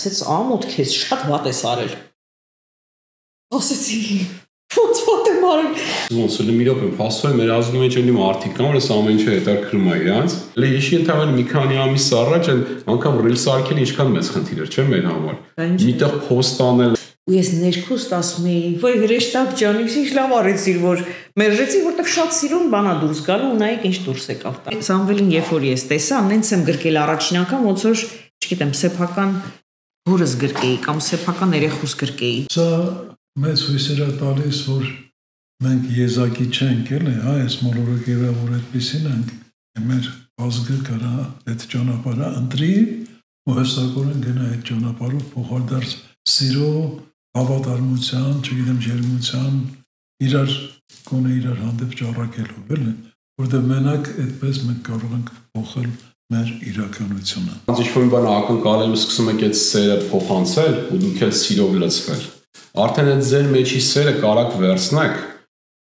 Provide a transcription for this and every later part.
Ասեց ամոթ քեզ շատ վատ ես արել։ Ասեցի ոնց վատ եմ արել։ Ոնց էլ մի րոպե փաստորեն մեր ազգի մեջ էլի մարդիկ կան, որ այս ամեն ինչը հետաքրքրում է իրանց։ Էլի իշի ընդհանրապես մի քանի ամիս առաջ անգամ ռիլս արկել ինչքան մեծ խնդիր էր, չէ՞ մեր համար։ Միտեղ post անել ու ես ներքուստ ասում էի, ոյ հրեշտակ ջան, ինչ լավ արեցիր, որ մերժեցի, որտեվ շատ սիրուն բանա դուրս գալու, ունայիք ինչ դուրս եկավ։ Սամվելին երբ որ ես տեսա, նենց եմ գրկել առաջին անգամ, ոնց որ, չգիտեմ, սեփական հորս գրկեի կամ սեփական երեխուս գրկեի։ Սա մեծ հույսեր է տալիս, որ մենք եզակի չենք էլի, հա, այս մոլորակերը, որ այդպեսին ենք, մեր ազգը կարա այդ ճանապարհը ընտրի ու հստակորեն գնա այդ ճանապարհով փոխադարձ սիրո, հավատարմության, չգիտեմ, ջերմության, իրար հանդեպ ճառակելով, էլի, որտեղ մենակ այդպես մենք կարող ենք փոխել մեր իրականությունը։ Ինչ-որ բան ակնկալել ու սկսում եք այդ սերը փոխանցել ու դուք էլ սիրով լցվել։ Արդեն այդ ձեր մեջի սերը կարաք վերցնեք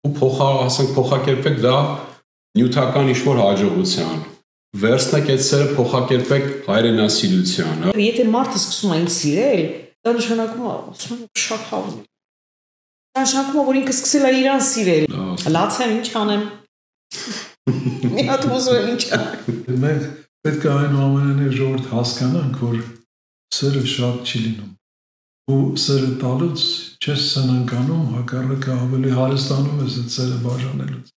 ու փոխակերպեք դա նյութական ինչ-որ հաջողության։ Վերցնեք այդ սերը փոխակերպեք հայրենասիրության։ Եթե մարդը սկսում է ինձ սիրել, դա նշանակում է, ասում եմ, շատ հավն է։ Դա նշանակում է, որ ինքը սկսել է իրան սիրել։ Լացեմ, ինչ անեմ։ Մի հատ ուզում եմ ինչ անեմ։ Մենք պետք է այնուամենայնիվ ժողովուրդ հասկանանք, որ սերը շատ չի լինում։ Ու սերը տալուց չես սնանկանում, հակառակը ավելի հարստանում ես այդ սերը բաժանելուց։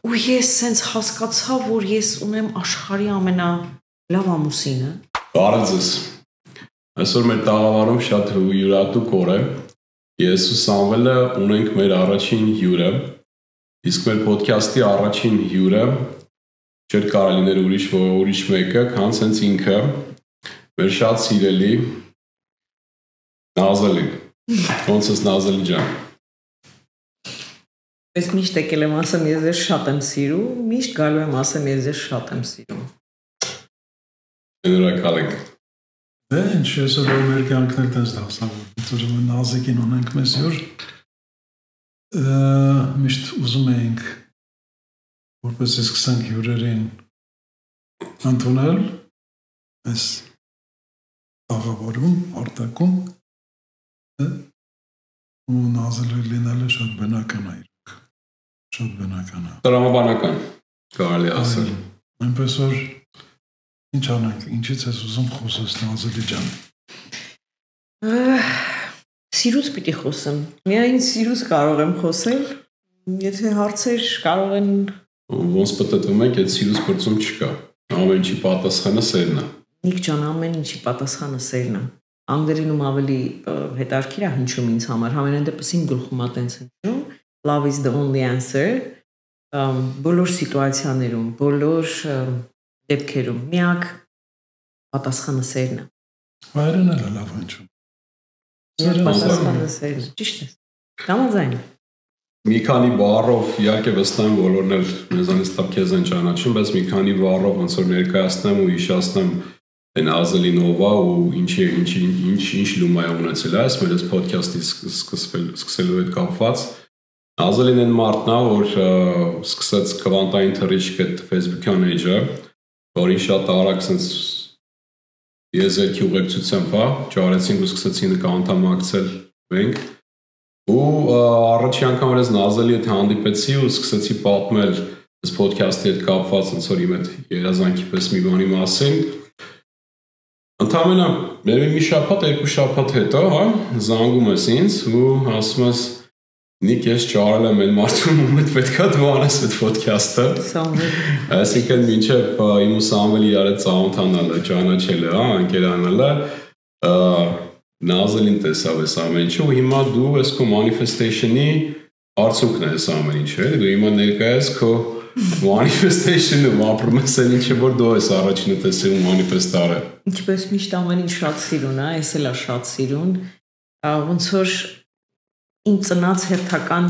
Ու ես սենց հասկացա, որ ես ունեմ աշխարհի ամենալավ ամուսինը։ Բարև ձեզ։ Այսօր մեր տաղավարում շատ յուրատուկ օր է։ Ես ու Սամվելը ունենք մեր առաջին հյուրը, իսկ մեր ոդքասթի առաջին հյուրը չէր կարող լինել ուրիշ մեկը, քան հենց ինքը, մեր շատ սիրելի Նազալին։ Ոնց ես Նազալի ջան։ Ես միշտ եկել եմ ասեմ, ես ձեզ շատ եմ սիրում, միշտ գալու եմ ասեմ, ես ձեզ շատ եմ սիրում։ Շնորհակալ ենք։ Դե ինչ այսօր մեր կյանքն էլ տես դասավորվեց, ուրեմն Նազիկին ունենք մեզ հյուր, միշտ ուզում էինք, որպես սկսենք հյուրերին ընդունել այս տաղավարում, արտակում, ու Նազալի լինելը շատ բնական է իրոք, շատ բնական է։ Տրամաբանական, կարելի ասել։ Այնպես որ ինչ անենք, ինչից ես ուզում խոսես Նազալի ջան։ Սիրուց պիտի խոսեմ։ Միայն սիրուց կարող եմ խոսել, եթե հարցեր կարող են Ոնց պատտվում եք, այդ սիրուց բրծում չկա։ Ամեն ինչի պատասխանը սերն է։ Նիկ ջան, ամեն ինչի պատասխանը սերն է։ Անգլերենում ավելի հետաքրքիր է հնչում ինձ համար, համենայն դեպս իմ գլխում է տենց հնչում, love is the only answer, բոլոր սիտուացիաներում, բոլոր դեպքերում միակ պատասխանը սերն է։ Հայերեն էլ լավ հնչում։ Պատասխանը սերն է, ճիշտ է։ Համաձայն։ Մի քանի բառով, իհարկե վստահ եմ բոլորն էլ մեզանից տապ քեզ են ճանաչում, բայց մի քանի բառով ոնց որ ներկայացնեմ ու հիշեցնեմ Նազալին ով է ու ինչ լումա է ունեցել այս մեր ոդքասթի սկսելու հետ կապված։ Նազալին այն մարդն է, որ սկսեց քվանտային թռիչք այդ Facebook-յան էջը, որին շատ արագ sense եզերքի ուղեկցությամբ ճարեցինք ու սկսեցինք անդամակցել մենք։ Ու առաջի անգամ որ ես Նազալի հետ հանդիպեցի ու սկսեցի պատմել այս ոդքասթի հետ կապված ոնց որ իմ այդ երազանքի պես մի բանի մասին։ Ընդհանրապես մի շաբաթ, երկու շաբաթ հետո, հա, զանգում ես ինձ ու ասում ես Նիկ ես ճարել եմ այն մարդուն ում հետ պետքա դու անես այդ ոդքասթը։ Այսինքն մինչև իմ ու Սամվելի իրար հետ ծանոթանալը, ճանաչելը, հա, ընկերանալը, Նազալին տեսավ այս ամեն ինչը ու հիմա դու ես քո manifestation-ի արդյունքն է այս ամեն ինչը, էլի դու հիմա ներկա ես քո manifestation-ում ապրում ես այն ինչը որ դու ես առաջինը տեսել ու manifest արել։ Ինչպես միշտ ամեն ինչ շատ սիրուն է, այս էլ է շատ սիրուն, ոնց որ իմ ծնած հերթական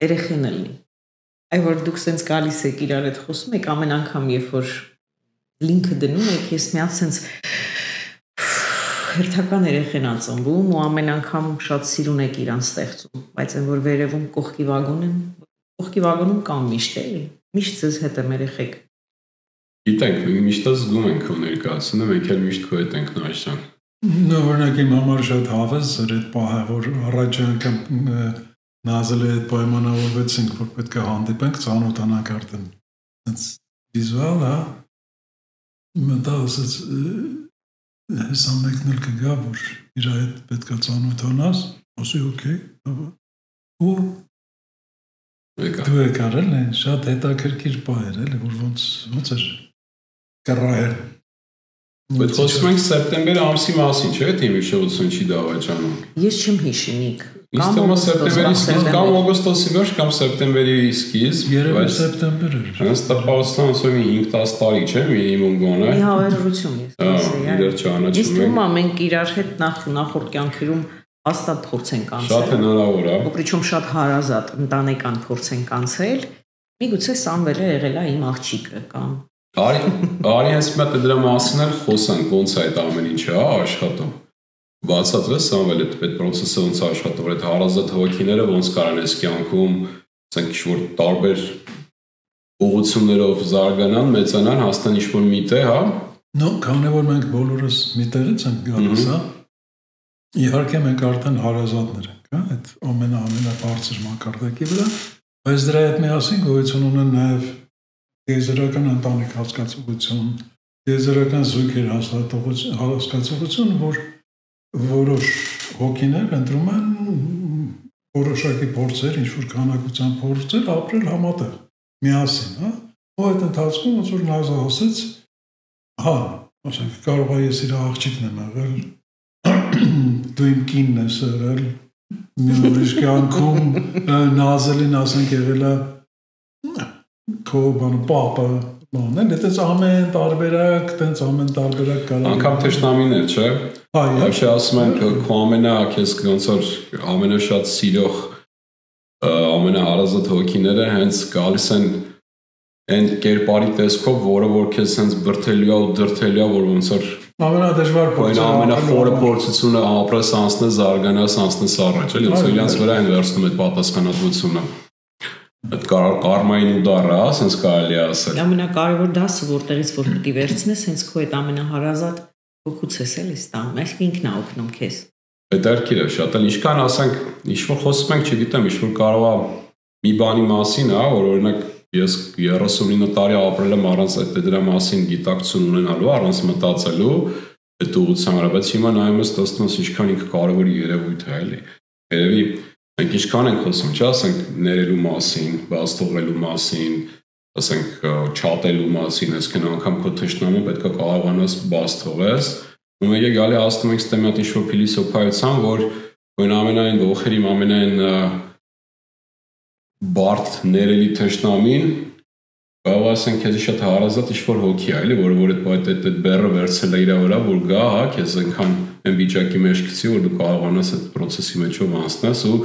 երեխեն լինի։ Այ որ դուք սենց գալիս եք իրար հետ խոսում եք, ամեն անգամ երբ որ լինքը դնում եք, ես մի հատ սենց հերթական երեխեն ածնվում ու ամեն անգամ շատ սիրուն եք իրան ստեղծում, բայց այն որ վերևում կողքի վագոնում կամ միշտ էլի, միշտ ձեզ հետ եմ երեխեք։ Գիտենք, մենք միշտ զգում ենք քո ներկայությունը, մենք էլ միշտ քո հետ ենք Նայշան։ Օրինակ իմ համար շատ հավես էր այդ պահը, որ առաջ անգամ Նազելի հետ պայմանավորվեցինք, որ պետք է հանդիպենք, ծանոթանանք արդեն։ Այս վիզուալ, հա։ Մտա ասաց հեսա մեկն էլ կգա, որ իր հետ պետք է ծանոթանաս, ասի օքեյ, ու դու եկար էլ են, շատ հետաքրքիր պահ էր, էլի, որ ոնց էր կռահել։ Բայց խոսում ենք սեպտեմբերի ամսի մասին, չէ՞, թե հիշողություն չի դավաճանում։ Ես չեմ հիշի, Նիկ։ Իսկ թվում սեպտեմբերի սկիզբ կամ օգոստոսի վերջ կամ սեպտեմբերի սկիզբ, երևի սեպտեմբեր էր։ Հենց տպավորության ոնց 5-10 տարի, չէ՞, մինիմում գոնե։ Մի հավերժություն ես ասեի։ Իրար ճանաչում ենք։ Իսկ ում մենք իրար հետ նախորդ կյանքերում հաստատ փորձ ենք անցել։ Շատ հնարավոր է։ Ու причем շատ հարազատ ընտանեկան փորձ ենք անցել։ Միգուցե Սամվելը եղել է իմ աղջիկը կամ Արի հենց մոտ դրա մասին էլ խոսանք, ոնց է այդ ամեն ինչը աշխատում։ Բացատրես Սամվելը այդ process-ը ոնց է աշխատում, այդ հարազատ հոգիները ոնց կարան այս կյանքում, ասենք ինչ-որ տարբեր ուղղություններով զարգանան, մեծանան, հաստան ինչ-որ միտեղ, հա։ Նո, քանի որ մենք բոլորս միտեղից ենք գալիս, հա։ Իհարկե մենք արդեն հարազատներ ենք, հա, այդ ամենաբարձր մակարդակի վրա, բայց դրա հետ միասին գոյություն ունեն նաև տիեզերական ընտանիք հասկացողություն, տիեզերական զույգեր հասկացողություն, որ որոշ հոգիներ ընտրում են որոշակի փորձեր, ինչ-որ քանակության փորձեր ապրել համատեղ, միասին, հա, ու այդ ընթացքում ոնց որ Նազը ասեց, հա, ասենք կարող է ես իր աղջիկն եմ եղել, դու իմ կինն ես եղել, մի ուրիշ կյանքում Նազելին ասենք եղել է քո պապը, բանել, այդպես ամեն տարբերակ կարող։ Անկամ թշնամիներ, չէ։ Այո, ասում են քո քեզ ոնց որ ամենաշատ սիրող ամենահարազատ հոգիները հենց գալիս են այն կերպարի տեսքով, որը որ քեզ հենց բրթելու է ու դրթելու է, որ ոնց որ ամենադժվար փորձը, ամենախորը փորձությունը ապրես անցնես, զարգանաս անցնես առաջ, էլի, ոնց որ իրancs վրա են վերցնում այդ պատասխանատվությունը։ Այդ կարմային ուդարը, ասենց կարելի է ասել։ Ամենակարևոր դասը, որտեղից որ պիտի վերցնես, հենց քո այդ ամենահարազատ հոգուց ես էլի ստանում, այսինքն ինքն է օգնում քեզ։ Հետաքրքիր է շատ, ինչքան ասենք, ինչ-որ խոսում ենք, չգիտեմ, ինչ-որ կարող է մի բանի մասին, հա, որ օրինակ ես 39 տարի ապրել եմ առանց այդ դրա մասին գիտակցություն ունենալու, առանց մտածելու այդ ուղղության վրա, բայց հիմա նայում ես տեսնում ես ինչքան ինքը կարևոր երևույթ է, էլի։ Երևի մենք ինչքան ենք խոսում, չէ՞, ասենք ներելու մասին, բաց թողելու մասին, ասենք չատելու մասին, այսինքն անգամ քո թշնամուն պետք է կարողանաս բաց թողես։ Ու մենք գալի հասնում ենք ստեմի հատ ինչ-որ փիլիսոփայության, որ ամենայն ողերի ամենայն բարդ ներելի թշնամին կարող ասենք քեզ շատ հարազատ ինչ-որ հոգի է, էլի, որ այդ բեռը վերցել է իր վրա, որ գա, հա, քեզ այնքան այն վիճակի մեջ գցի, որ դու կարողանաս այդ process-ի մեջով անցնես ու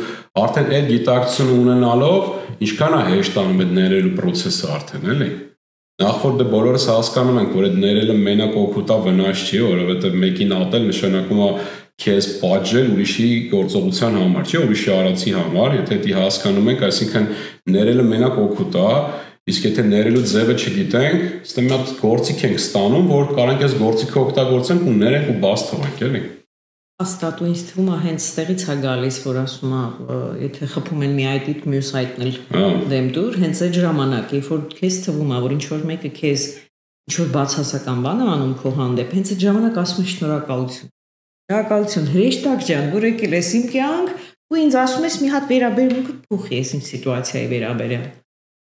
արդեն այդ գիտակցությունը ունենալով ինչքան է հեշտանում այդ ներելու process-ը արդեն, էլի։ Նախ որ դե բոլորս հասկանում ենք, որ այդ ներելը մենակ օգուտա վնաս չի, որովհետև մեկին ատել նշանակում է քեզ պատժել ուրիշի գործողության համար, չէ, ուրիշի արածի համար, եթե դա հասկանում ենք, այսինքն ներելը մենակ օգուտ է, իսկ եթե ներելու ձևը չգիտենք, ստե մի հատ գործիք ենք ստանում, որ կարանք այս գործիքը օգտագործենք ու ներենք ու բաց թողենք, էլի։ Հաստատ ու ինձ թվում է հենց ստեղից է գալիս, որ ասում է, եթե խփում են մի այդից մյուս այդն էլ դեմ դուր, հենց այդ ժամանակ, երբ որ քեզ թվում է, որ ինչ որ մեկը քեզ ինչ որ բացասական բան է անում քո հանդեպ, հենց այդ ժամանակ ասում է շնորհակալություն։ Շնորհակալություն, հրեշտակ ջան, որ եկել ես իմ կյանք ու ինձ ասում ես մի հատ վերաբերմունքդ փոխի ես ինչ սիտուացիայի վերաբերյալ։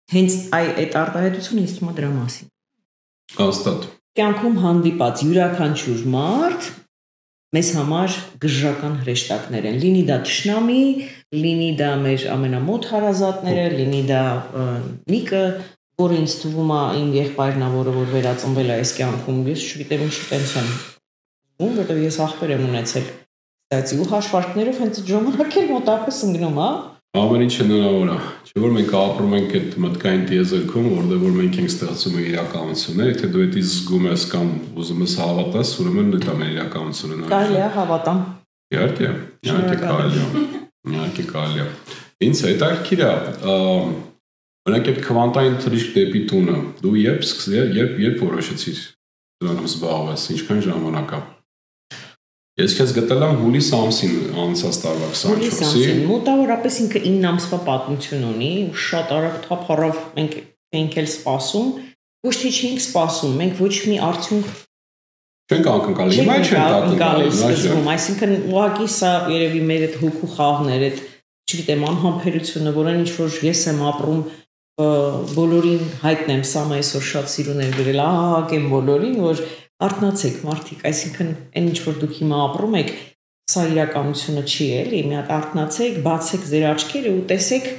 Հենց այդ արտահայտությունը ինձ թվում է դրա մասին։ Հաստատ։ Կյանքում հանդիպած յուրաքանչյուր մարդ մեզ համար գժական հրեշտակներ են։ Լինի դա թշնամի, լինի դա մեր ամենամոտ հարազատները, լինի դա Նիկը, որը ինձ թվում է իմ եղբայրն է, որը որ վերածնվել է այս կյանքում, ես չգիտեմ ինչի տենց եմ զգում, որտեղ ես ախպեր եմ ունեցել։ Ստացի ու հաշվարկներով հենց այդ ժամանակ էլ մոտակս ընկնում, հա։ Ամեն ինչ հնարավոր է։ Չէ՞ որ մենք ապրում ենք այդ մտքային տիեզերքում, որտեղ որ մենք ենք ստեղծում իրականությունները, եթե դու դա զգում ես կամ ուզում ես հավատաս, ուրեմն դա մեր իրականությունն է։ Կարելի է հավատամ։ Իհարկե, կարելի է։ Իհարկե կարելի է։ Ինձ հետաքրքիր է, օրինակ այդ քվանտային թռիչք դեպի տունը, դու երբ որոշեցիր դրանով զբաղվես, ինչքան ժամանակ է։ Ես քեզ գտել եմ հուլիս ամսին անցած տարվա 24-ի։ Մոտավորապես ինքը 9 ամսվա պատմություն ունի, շատ արագ թափառավ մենք էլ սպասում, ոչ թե չենք սպասում, մենք ոչ մի արդյունք չենք ակնկալի, հիմա չենք ակնկալի, այսինքն ուղղակի սա երևի մեր այդ հոգու խաղն էր, այդ չգիտեմ անհամբերությունը, որն ինչ որ ես եմ ապրում, բոլորին հայտնեմ, սա այսօր շատ սիրուն էր գրել, ահագեմ բոլորին, որ արթնացեք մարդիկ, այսինքն այն ինչ որ դուք հիմա ապրում եք, սա իրականությունը չի էլի, մի հատ արթնացեք, բացեք ձեր աչքերը ու տեսեք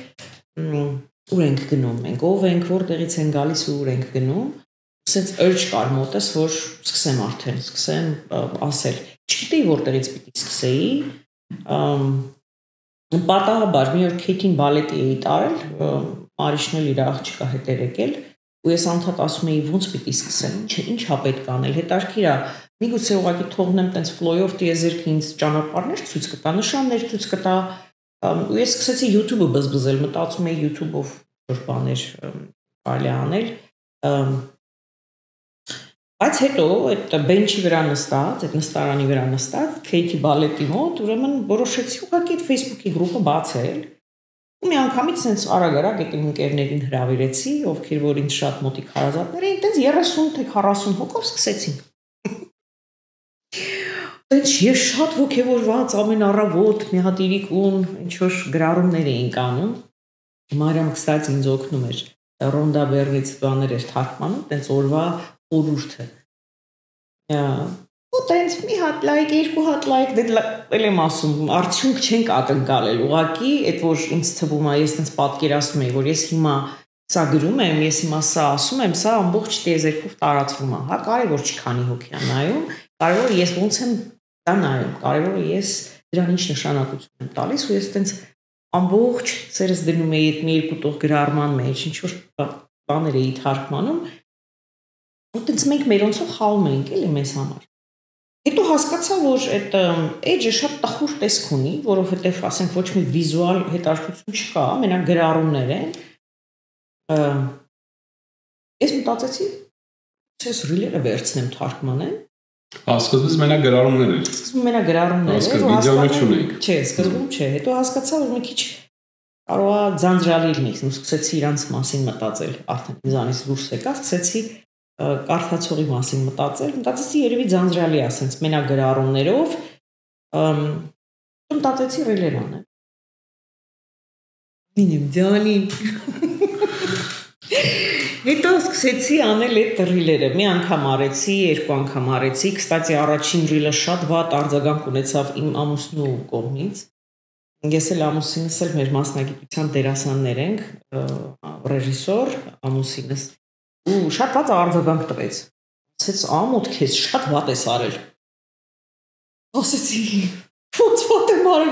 ուր ենք գնում մենք, ով ենք, որտեղից են գալիս ու ուր ենք գնում, ասենց urge կար մոտս, որ սկսեմ արդեն, սկսեմ ասել, չգիտեի որտեղից պիտի սկսեի, պատահաբար մի օր Քեյթին բալետի էի տարել, Արիշն էլ իր աղջիկա հետ էր եկել, ու ես անդադ ասում էի ոնց պիտի սկսեմ, ինչա պետք անել, հետարքիր է, միգուցե ուղղակի թողնեմ տենց ֆլոյով տիեզերքը ինձ ճանապարհներ ցույց կտա, նշաններ ցույց կտա, ու ես սկսեցի YouTube-ը բզբզել, մտածում էի YouTube-ով որ բաներ կարելի անել, բայց հետո այդ բենչի վրա նստած, այդ նստարանի վրա նստած, Քեյթի բալետի մոտ, ուրեմն որոշեցի ուղղակի այդ Facebook-ի գրուպը բացել, ու մի անգամից sense արագ-արագ այդ ընկերներին հրավիրեցի, ովքեր որ ինձ շատ մոտիկ հարազատներ էին, տենց 30 թե 40 հոգով սկսեցինք։ Տենց ես շատ ոգևորված ամեն առավոտ մի հատ իրիկուն ինչ որ գրառումներ էինք անում։ Մարիամ կստաց ինձ օգնում էր։ Ռոնդա Բերնից բաներ էր թարգմանում, տենց օրվա խորհուրդը։ Ու տենց մի հատ լայք, երկու հատ լայք, դե էլ եմ ասում, արդյունք չենք ակնկալել, ուղղակի այդ որ ինձ թվում է, ես տենց պատկերացնում եմ, որ ես հիմա սա գրում եմ, ես հիմա սա ասում եմ, սա ամբողջ տիեզերքով տարածվում է, հա, կարևոր չի քանի հոգի է նայում, կարևորը ես ոնց եմ դա նայում, կարևորը ես դրան ինչ նշանակություն եմ տալիս, ու ես տենց ամբողջ սերս դնում էի այդ մի երկու տող գրառման մեջ, ինչ որ բաներ էի թարգմանում, ու տենց մենք մերոնցով խաղում էինք էլի մեզ համար։ Հետո հասկացա, որ այդ edge-ը շատ տխուր տեսք ունի, որովհետև ասենք ոչ մի վիզուալ հետաքրքրություն չկա, մենակ գրառումներ են։ Ես մտածեցի, ես ռիլերը վերցնեմ թարգմանեմ։ Սկզբից մենակ գրառումներ էր։ Սկզբում մենակ գրառումներ էր, ու վիդեոներ չունեիք։ Չէ, սկզբում չէ, հետո հասկացա, որ մի քիչ կարող է ձանձրալի լինի, ու սկսեցի իրանց մասին մտածել, արդեն ինձանից դուրս եկա, սկսեցի կարդացողի մասին մտածեցի երևի ձանձրալի է, ասենց մենակ գրառումներով, մտածեցի ռիլեր անել։ Մինեմ դյանի։ Հետո սկսեցի անել այդ ռիլերը, մի անգամ արեցի, երկու անգամ արեցի, կստացի առաջին ռիլը շատ վատ արձագանք ունեցավ իմ ամուսնու կողմից, ես էլ ամուսինս էլ մեր մասնագիտության դերասաններ ենք, ռեժիսոր ամուսինս, ու շատ վատ արձագանք տվեց, ասեց ամոթ քեզ շատ վատ ես արել, ասեցի ոնց վատ եմ արել,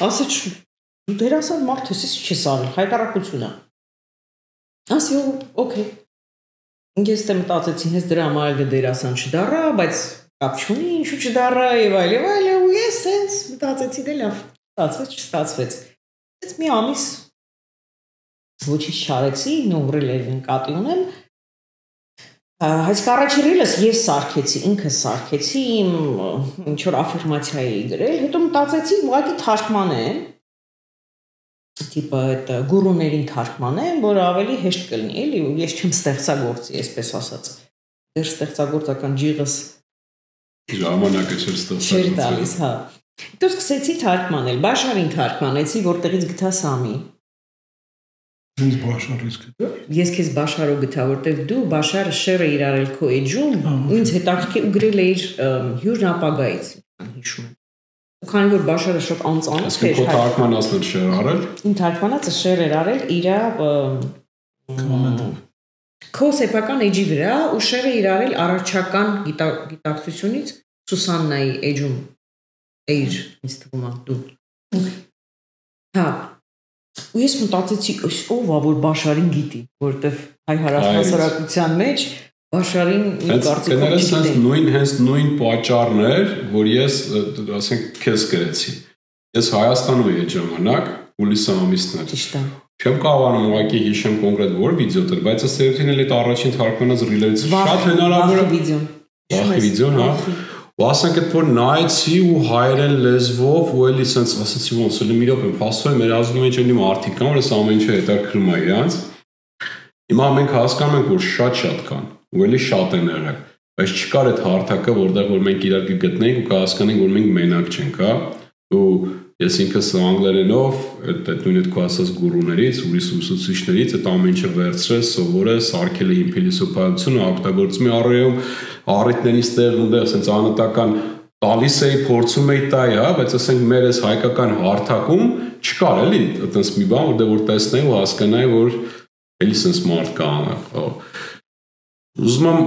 ասեց դու դերասան մարդ ես, ինչ ես արել, հայտարարություն է, ասի օքեյ, ես դե մտածեցի հենց դրա համար դերասան չդառա, բայց կապ չունի, ինչու չդառա եւ այլ, ու ես հենց մտածեցի դե լավ, ստացվեց, այս մի ամիս ոչինչ չարեցի, նույն ռիլերին կատի ունեմ, Այս առաջի ռիլս ես սարքեցի, ինքս սարքեցի, ինչ որ աֆիրմացիա էի գրել, հետո մտածեցի ուղղակի թարգմանեմ, տիպը այդ գուրուներին թարգմանեմ, որ ավելի հեշտ կլինի, էլի, ու ես չեմ ստեղծագործի, այսպես ասած։ Դեռ ստեղծագործական ջիղս ժամանակը չէր ստեղծագործել։ Չէր տալիս, հա։ Հետո սկսեցի թարգմանել, Բաշարին թարգմանեցի, որտեղից գտա Սամի։ Ինձ Բաշարից գտա։ Ես քեզ Բաշարով գտա, որտեղ դու Բաշարը շերը իրարել քո էջում, ինձ հետաքրքիր ու գրել էիր հյուրն ապագայից, հիշում եմ։ Քանի որ Բաշարը շատ անծանոթ էր։ Քո թարգմանածն էլ շեր արել։ Իմ թարգմանածը շեր էր արել իր քո սեփական էջի վրա ու շեր էր արել առաջական գիտակցությունից Սուսաննայի էջում էիր, ինձ թվում է դու։ Հա։ Ու ես մտածեցի, ով է որ Բաշարին գիտի, որովհետև հայ հարավահասարակության մեջ Բաշարին իմ կարծիքով հենց նույն պատճառն էր, որ ես, ասենք, քեզ գրեցի։ Ես Հայաստանում էի այդ ժամանակ, հուլիս ամիսն էր։ Ճիշտ է։ Չեմ կարողանում ուղղակի հիշեմ կոնկրետ որ վիդեո դեր, բայց ըստ էության էլ այդ առաջին թարգմանած ռիլերից շատ հնարավոր է վիդեոն, հա։ ու ասենք այդ որ նայեցի ու հայերեն լեզվով ու էլի sense ասացի ոնց էլի մի րոպե փաստորեն մեր ազգի մեջ էլի մարդիկ կան որ այս ամեն ինչը հետաքրքրում է իրանց հիմա մենք հասկանում ենք որ շատ կան ու էլի շատ են եղել բայց չկար այդ հարթակը որտեղ որ մենք իրար կգտնենք ու կհասկանենք որ մենք մենակ չենք հա ու ես ինքս անգլերենով այդ նույն այդ քո ասած գուրուներից ուրիշ ուսուցիչներից այդ ամեն ինչը վերցրել սովորել սարքել իմ փիլիսոփայությունը օգտագործում եմ առայում առիթներից տեղ ունդեղ ասենց անհատական տալիս էի փորձում էի տայ հա բայց ասենք մեր այս հայկական հարթակում չկար էլի այտենց մի բան որ տեսնեի ու հասկանայի որ էլի sense մարդ կա ուզում եմ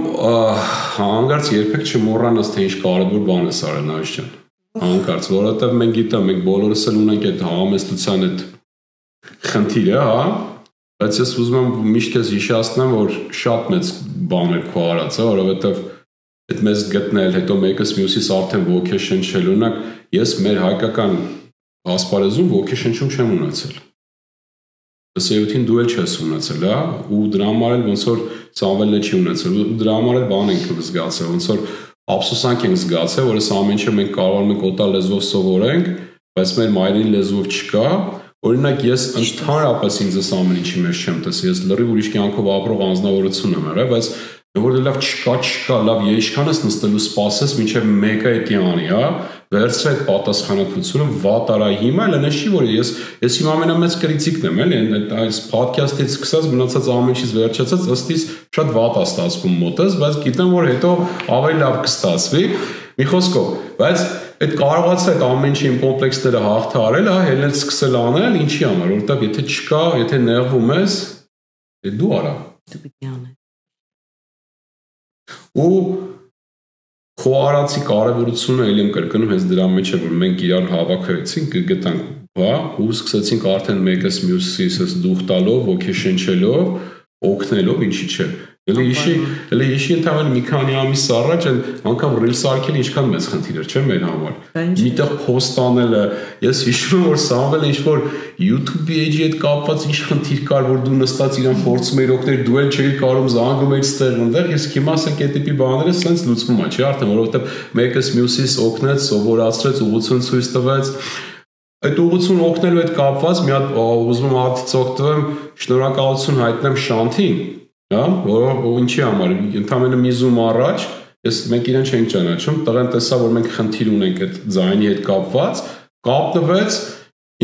հանգարց երբեք չմոռանաս թե ինչ կարևոր բան է արել Նայես ջան Հանկարծ, որովհետև մենք գիտեմ, մենք բոլորս էլ ունենք այդ համեստության այդ խնդիրը, հա, բայց ես ուզում եմ միշտ քեզ հիշեցնեմ, որ շատ մեծ բաներ քո արած, որովհետև այդ մեզ գտնել, հետո մեկս մյուսից արդեն ոգեշնչել, օրինակ, ես մեր հայկական ասպարեզում ոգեշնչում չեմ ունեցել։ Սեյութին դու էլ չես ունեցել, հա, ու դրա համար էլ ոնց որ Սամվելն չի ունեցել, ու դրա համար էլ բան ենք զգացել, ոնց որ Ափսոսանք ենք զգացել, որ այս ամեն ինչը մենք կարողանում ենք օտար լեզվով սովորենք, բայց մեր մայրեն լեզվով չկա։ Օրինակ ես ընդհանրապես ինձ այս ամեն ինչի մեջ չեմ տեսել, ես լրիվ ուրիշ կյանքով ապրող անձնավորություն եմ եղել, բայց որ լավ չկա, լավ ինչքան ես նստելու սպասես, մինչև մեկը էտի անի, հա, վերցրե այդ պատասխանատվությունը, վատ արա հիմա, էլ այնպես չի, որ ես իմ ամենամեծ կրիտիկն եմ, էլի, այս podcast-ից սկսած մնացած ամեն ինչից վերջացած ըստ իս շատ վատ է ստացվում մոտս, բայց գիտեմ, որ հետո ավելի լավ կստացվի, մի խոսքով, բայց այդ կարողացա այդ ամեն ինչի իմ կոմպլեքսները հաղթահարել, հա, հելնել սկսել անել, ինչի համար, որովհետև եթե չկա, եթե նեղվում ես, դու արա։ Դու պիտի անես։ Ու քո արածի կարևորությունը ելի եմ կրկնում հենց դրա մեջ է որ մենք իրար հավաքվեցինք գտանք հա ու սկսեցինք արդեն մեկս մյուսից դուխ տալով ոգեշնչելով օգնելով ինչի՞ չէ էլի իշի ընդհանրապես մի քանի ամիս առաջ անգամ ռիլս արկել ինչքան մեծ խնդիր էր չէ մեր համար միտեղ post անելը ես հիշում եմ որ Սամվելը ինչ որ YouTube-ի էջի հետ կապված ինչ խնդիր կար որ դու նստած իրան փորձում էիր օգնել դու էլ չէիր կարող զանգում էիր ստեղ այնտեղ ես հիմա ասենք այդ տիպի բաները սենց լուծվում է չէ արդեն որովհետև մեկս մյուսից օգնեց սովորացրեց ուղղություն ցույց տվեց այդ ուղղություն օգնելու հետ կապված մի հատ ուզում եմ արդից օգտվեմ շնորհակալություն հայտնեմ Շանթին հա որ ինչի համար ընդամենը մի զում առաջ մենք իրեն չենք ճանաչում տղեն տեսա որ մենք խնդիր ունենք այդ ձայնի հետ կապված կապնվեց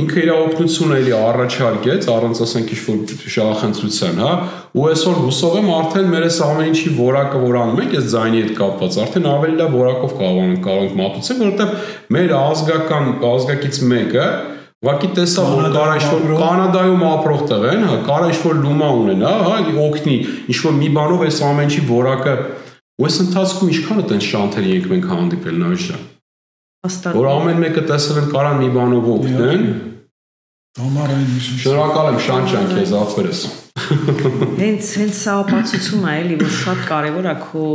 ինքը իր օգնությունը էլի առաջարկեց առանց ասենք ինչ-որ շահախնդրության հա ու այսօր հուսով եմ արդեն մեր այս ամեն ինչի որակը որ անում ենք այս ձայնի հետ կապված արդեն ավելի լավ որակով կարող ենք մատուցել որովհետև մեր ազգակից մեկը Ուղղակի տեսա որ կարա ինչ-որ Կանադայում ապրող տեղ են, հա, կարա ինչ-որ լումա ունենա, հա, օգնի, ինչ-որ մի բանով այս ամեն ինչի որակը ու այս ընթացքում ինչքան է տենց շանթերի ենք մենք հանդիպել Նայես ջան։ Որ ամեն մեկը տեսել են կարան մի բանով օգնեն։ Շնորհակալ եմ Շանթ ջան քեզ ախորես։ Հենց սա ապացուցում է էլի որ շատ կարևոր է քո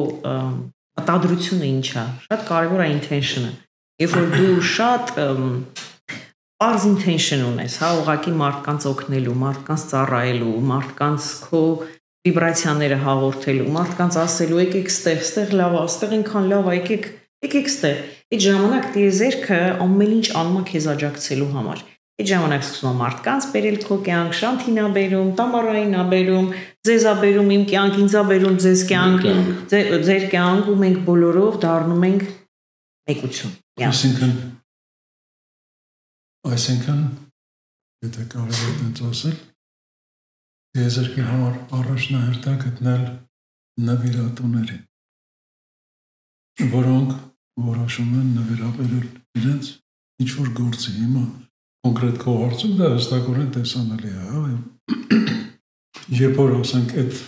մտադրությունը ինչ է, շատ կարևոր է intention-ը։ Երբ որ դու շատ Arz intention ունես, հա, ուղղակի մարդկանց օգնելու, մարդկանց ծառայելու, մարդկանց քո վիբրացիաները հաղորդելու, մարդկանց ասելու եկեք ստեղ լավ է, ստեղ այնքան լավ է, եկեք ստեղ։ Այդ ժամանակ տիեզերքը ամեն ինչ անում է քեզ աջակցելու համար։ Այդ ժամանակ սկսում է մարդկանց բերել քո կյանք, Շանթին է բերում, Տամարային է բերում, ձեզ է բերում իմ կյանք, ինձ է բերում ձեզ կյանք, ձեր կյանք ու մենք բոլորով դառնում ենք մեկություն։ Այսինքն, եթե կարող եք ասել, տիեզերքի համար առաջնահերթ է գտնել նվիրատուներին, որոնք որոշում են նվիրաբերել իրենց ինչ-որ գործի հիմա կոնկրետ քո հարցում դա հստակորեն տեսանելի է, հա, երբ որ ասենք այդ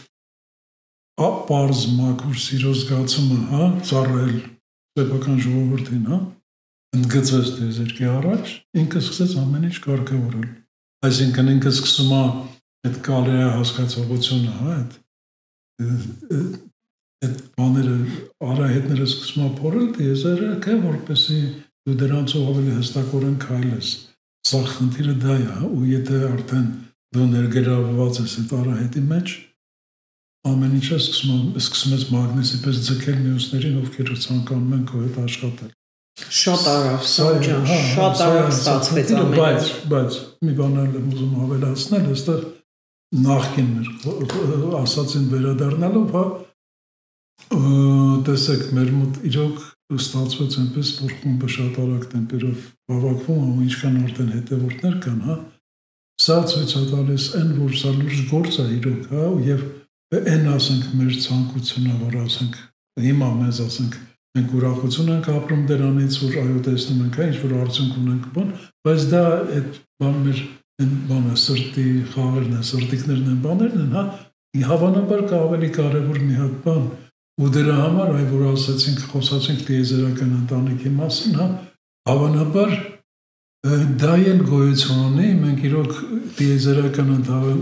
ապարզ մաքուր սիրո զգացումը, հա, ծառայել սեփական ժողովրդին, հա, ընդգծվեց տիեզերքի առաջ, ինքը սկսեց ամեն ինչ կարգավորել։ Այսինքն ինքը սկսում է այդ կարելի հասկացողությունը, հա, այդ բաները արահետները սկսում է փորել տիեզերքը, որպեսզի դու դրանցով ավելի հստակորեն քայլես։ Սա խնդիրը դա է, ու եթե արդեն դու ներգրավված ես այդ արահետի մեջ, ամեն ինչը սկսում ես մագնիսի պես ձգել մյուսներին, ովքեր ցանկանում են քո հետ աշխատել։ Շատ արագ, շատ արագ ստացվեց ամեն ինչ։ Բայց մի բան եմ ուզում ավելացնել, այստեղ նախքին ասացին վերադառնալով, հա, տեսեք, մեր մոտ իրոք ստացվեց այնպես, որ խումբը շատ արագ տեմպերով բավակվում է ու ինչքան արդեն հետևորդներ կան, հա, սա ցույց է տալիս այն, որ սա լուրջ գործ է իրոք, հա, եւ այն ասենք մեր ցանկությունը, որ ասենք հիմա մեզ ասենք մենք ուրախություն ենք ապրում դրանից, որ այո տեսնում ենք, ինչ որ արդյունք ունենք բան, բայց դա այդ բան մեր բանը սրտի խաղերն են, սրտիկներն են, բաներն են, հա, հավանաբար կա ավելի կարևոր մի հատ բան, ու դրա համար այ որ ասացինք, խոսացինք տիեզերական ընտանիքի մասին, հա, հավանաբար դա էլ գոյություն ունի, մենք իրոք տիեզերական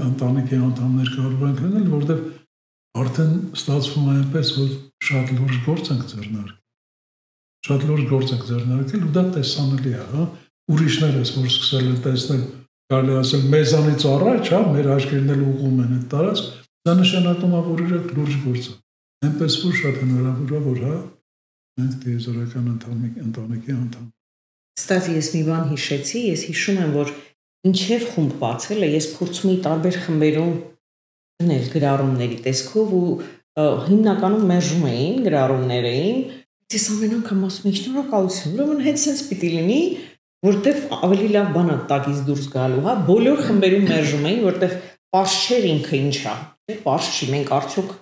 ընտանիքի անդամներ կարող ենք լինել, որտեղ արդեն ստացվում է այնպես, որ շատ լուրջ գործ ենք ձեռնարկել։ Շատ լուրջ գործ ենք ձեռնարկել ու դա տեսանելի է, հա։ Ուրիշներս, որ սկսել են տեսնել, կարելի ասել մեզանից առաջ, հա, մեր աչքերն էլ ուղղում են այդ տարածք, դա նշանակում է, որ իրոք լուրջ գործ է։ Այնպես որ շատ հնարավոր է, որ հա, մենք տիեզերական ընտանիքի անդամ։ Ստացի ես մի բան հիշեցի, ես հիշում եմ, որ ինչև խումբ բացել է, ես փորձում էի տարբեր խմբերում գրառումների տեսքով ու հիմնականում մերժում էին, գրառումներ էին, ես ամեն անգամ ասում եմ, շնորհակալություն, ուրեմն հետ sense պիտի լինի, որտեվ ավելի լավ բան է տակից դուրս գալու, հա, բոլոր խմբերում մերժում էին, որտեվ պարզ չէր ինքը ինչ է, պարզ չի, մենք արդյոք